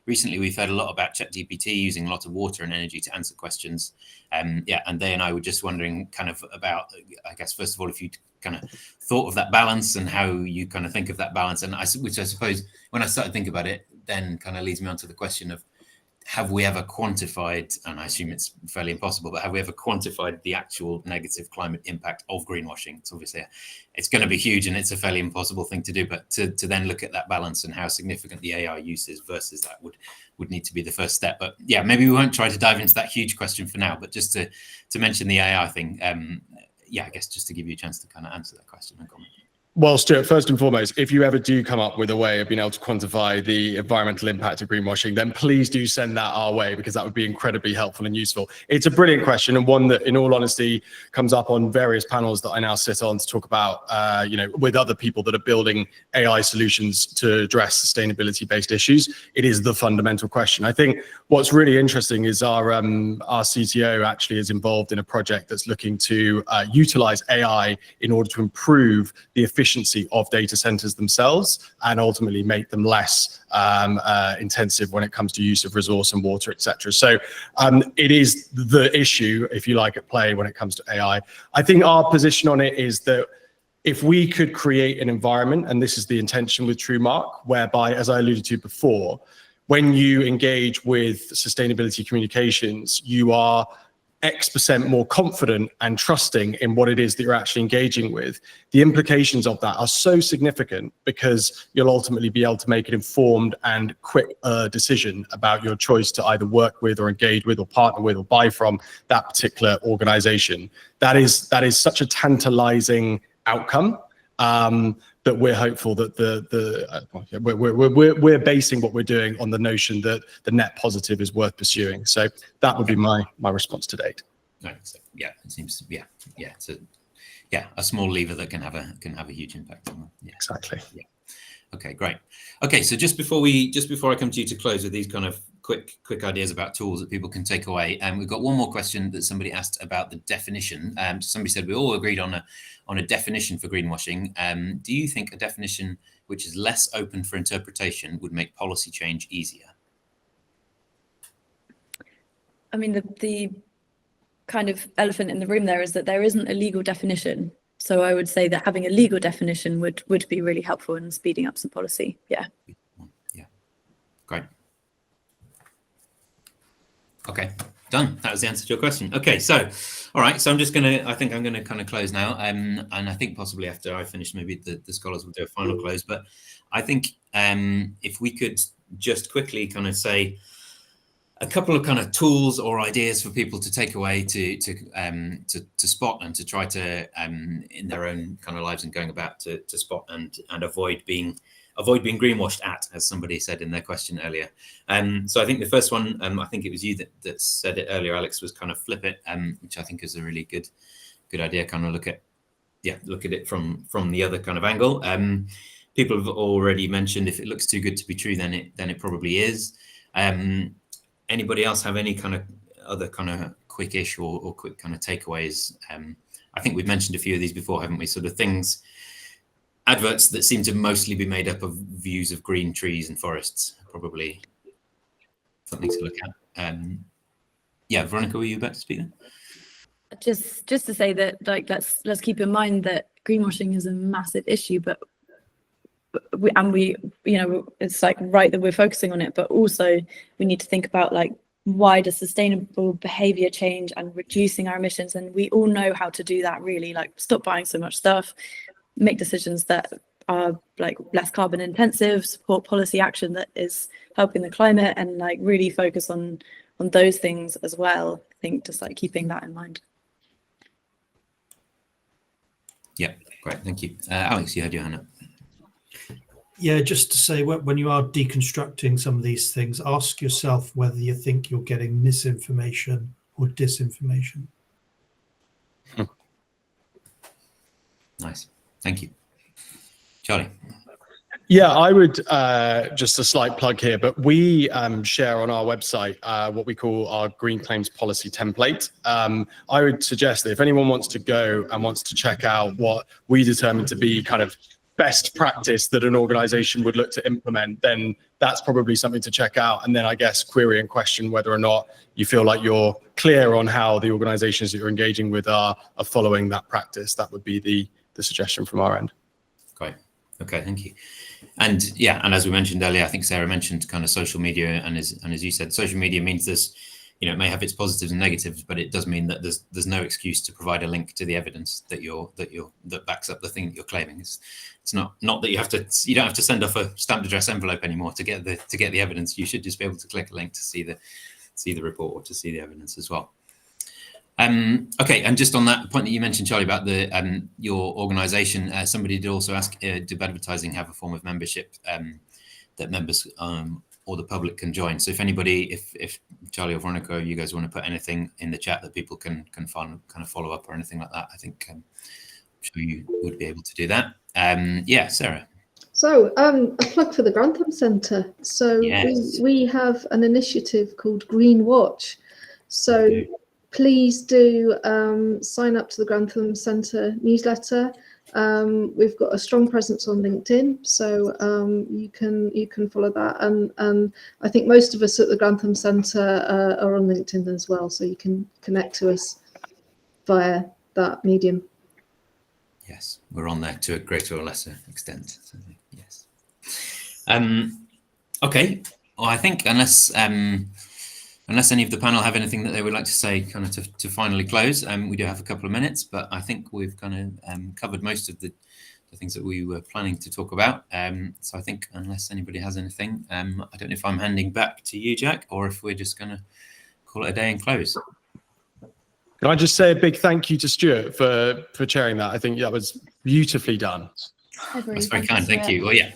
recently we've heard a lot about ChatGPT using a lot of water and energy to answer questions. Yeah, and they and I were just wondering kind of about, I guess, first of all, if you kind of thought of that balance and how you kind of think of that balance. And which I suppose when I started thinking about it, then kind of leads me on to the question of, have we ever quantified, and I assume it's fairly impossible, but have we ever quantified the actual negative climate impact of greenwashing? It's obviously, it's going to be huge and it's a fairly impossible thing to do, but to then look at that balance and how significant the AI use is versus that would need to be the first step. But yeah, maybe we won't try to dive into that huge question for now, but just to mention the AI thing, yeah, I guess just to give you a chance to kind of answer that question and comment. Well, Stuart, first and foremost, if you ever do come up with a way of being able to quantify the environmental impact of greenwashing, then please do send that our way, because that would be incredibly helpful and useful. It's a brilliant question, and one that, in all honesty, comes up on various panels that I now sit on to talk about, with other people that are building AI solutions to address sustainability-based issues. It is the fundamental question. I think what's really interesting is our CTO actually is involved in a project that's looking to utilize AI in order to improve the efficiency of data centers themselves and ultimately make them less intensive when it comes to use of resource and water, etc. So it is the issue, if you like, at play when it comes to AI. I think our position on it is that if we could create an environment, and this is the intention with TrueMark, whereby, as I alluded to before, when you engage with sustainability communications, you are X% more confident and trusting in what it is that you're actually engaging with. The implications of that are so significant, because you'll ultimately be able to make an informed and quick decision about your choice to either work with or engage with or partner with or buy from that particular organization. That is such a tantalizing outcome that we're hopeful that we're basing what we're doing on the notion that the net positive is worth pursuing. So that would be my response to date. So, yeah, it seems it's a small lever that can have a huge impact on them. Yeah. Exactly. Yeah. Okay, great. Okay, so just before I come to you to close with these kind of quick ideas about tools that people can take away, and we've got one more question that somebody asked about the definition. Somebody said we all agreed on a definition for greenwashing. Do you think a definition which is less open for interpretation would make policy change easier? I mean, the kind of elephant in the room there is that there isn't a legal definition. So I would say that having a legal definition would be really helpful in speeding up some policy. Yeah. Yeah. Great. Okay, done. That was the answer to your question. Okay, so, all right. So I think I'm gonna kind of close now. And I think possibly after I finish, maybe the scholars will do a final close. But I think if we could just quickly kind of say a couple of kind of tools or ideas for people to take away to spot and to try to in their own kind of lives and going about to spot and avoid being greenwashed at, as somebody said in their question earlier. So I think the first one, I think it was you that said it earlier, Alex, was kind of flip it, which I think is a really good idea. Kind of look at it from the other kind of angle. People have already mentioned if it looks too good to be true, then it probably is. Anybody else have any kind of other kind of quick-ish or quick kind of takeaways? I think we've mentioned a few of these before, haven't we? Sort of things, adverts that seem to mostly be made up of views of green trees and forests, probably something to look at. Yeah, Veronica, were you about to speak then? Just to say that, like, let's keep in mind that greenwashing is a massive issue, but we it's like right that we're focusing on it, but also we need to think about like wider sustainable behavior change and reducing our emissions. And we all know how to do that, really. Like, stop buying so much stuff, make decisions that are like less carbon intensive, support policy action that is helping the climate, and like really focus on those things as well. I think just like keeping that in mind. Yeah, great, thank you. Alex, you had your hand up. Yeah, just to say, when you are deconstructing some of these things, ask yourself whether you think you're getting misinformation or disinformation. Nice, thank you. Charlie? Yeah, I would, just a slight plug here, but we share on our website what we call our Green Claims Policy template. I would suggest that if anyone wants to go and wants to check out what we determine to be kind of best practice that an organization would look to implement, then that's probably something to check out. And then I guess query and question whether or not you feel like you're clear on how the organizations that you're engaging with are following that practice. That would be the suggestion from our end. Great. Okay, thank you. And yeah, and as we mentioned earlier, I think Sarah mentioned kind of social media, and as you said, social media means this, you know, it may have its positives and negatives, but it does mean that there's no excuse to provide a link to the evidence that backs up the thing that you're claiming. It's not that you don't have to send off a stamped address envelope anymore to get the evidence. You should just be able to click a link to see the report or to see the evidence as well. Okay, and just on that point that you mentioned, Charlie, about the your organisation, somebody did also ask, do Badvertising have a form of membership that members or the public can join? So if anybody, if Charlie or Veronica, you guys want to put anything in the chat that people can find, kind of follow up or anything like that, I think I'm sure you would be able to do that. Yeah, Sarah. So a plug for the Grantham Centre. So Yes. we have an initiative called Greenwatch. So please do sign up to the Grantham Centre newsletter. We've got a strong presence on LinkedIn, so you can follow that. And I think most of us at the Grantham Centre are on LinkedIn as well, so you can connect to us via that medium. Yes, we're on there to a greater or lesser extent. So, yes. Okay. Well, I think unless any of the panel have anything that they would like to say, kind of to finally close, we do have a couple of minutes, but I think we've kind of covered most of the things that we were planning to talk about. So I think unless anybody has anything, I don't know if I'm handing back to you, Jack, or if we're just going to call it a day and close. Can I just say a big thank you to Stuart for chairing that? I think that was beautifully done. Agree. That's very Thank you, kind. Thank Stuart. you. Well, yeah.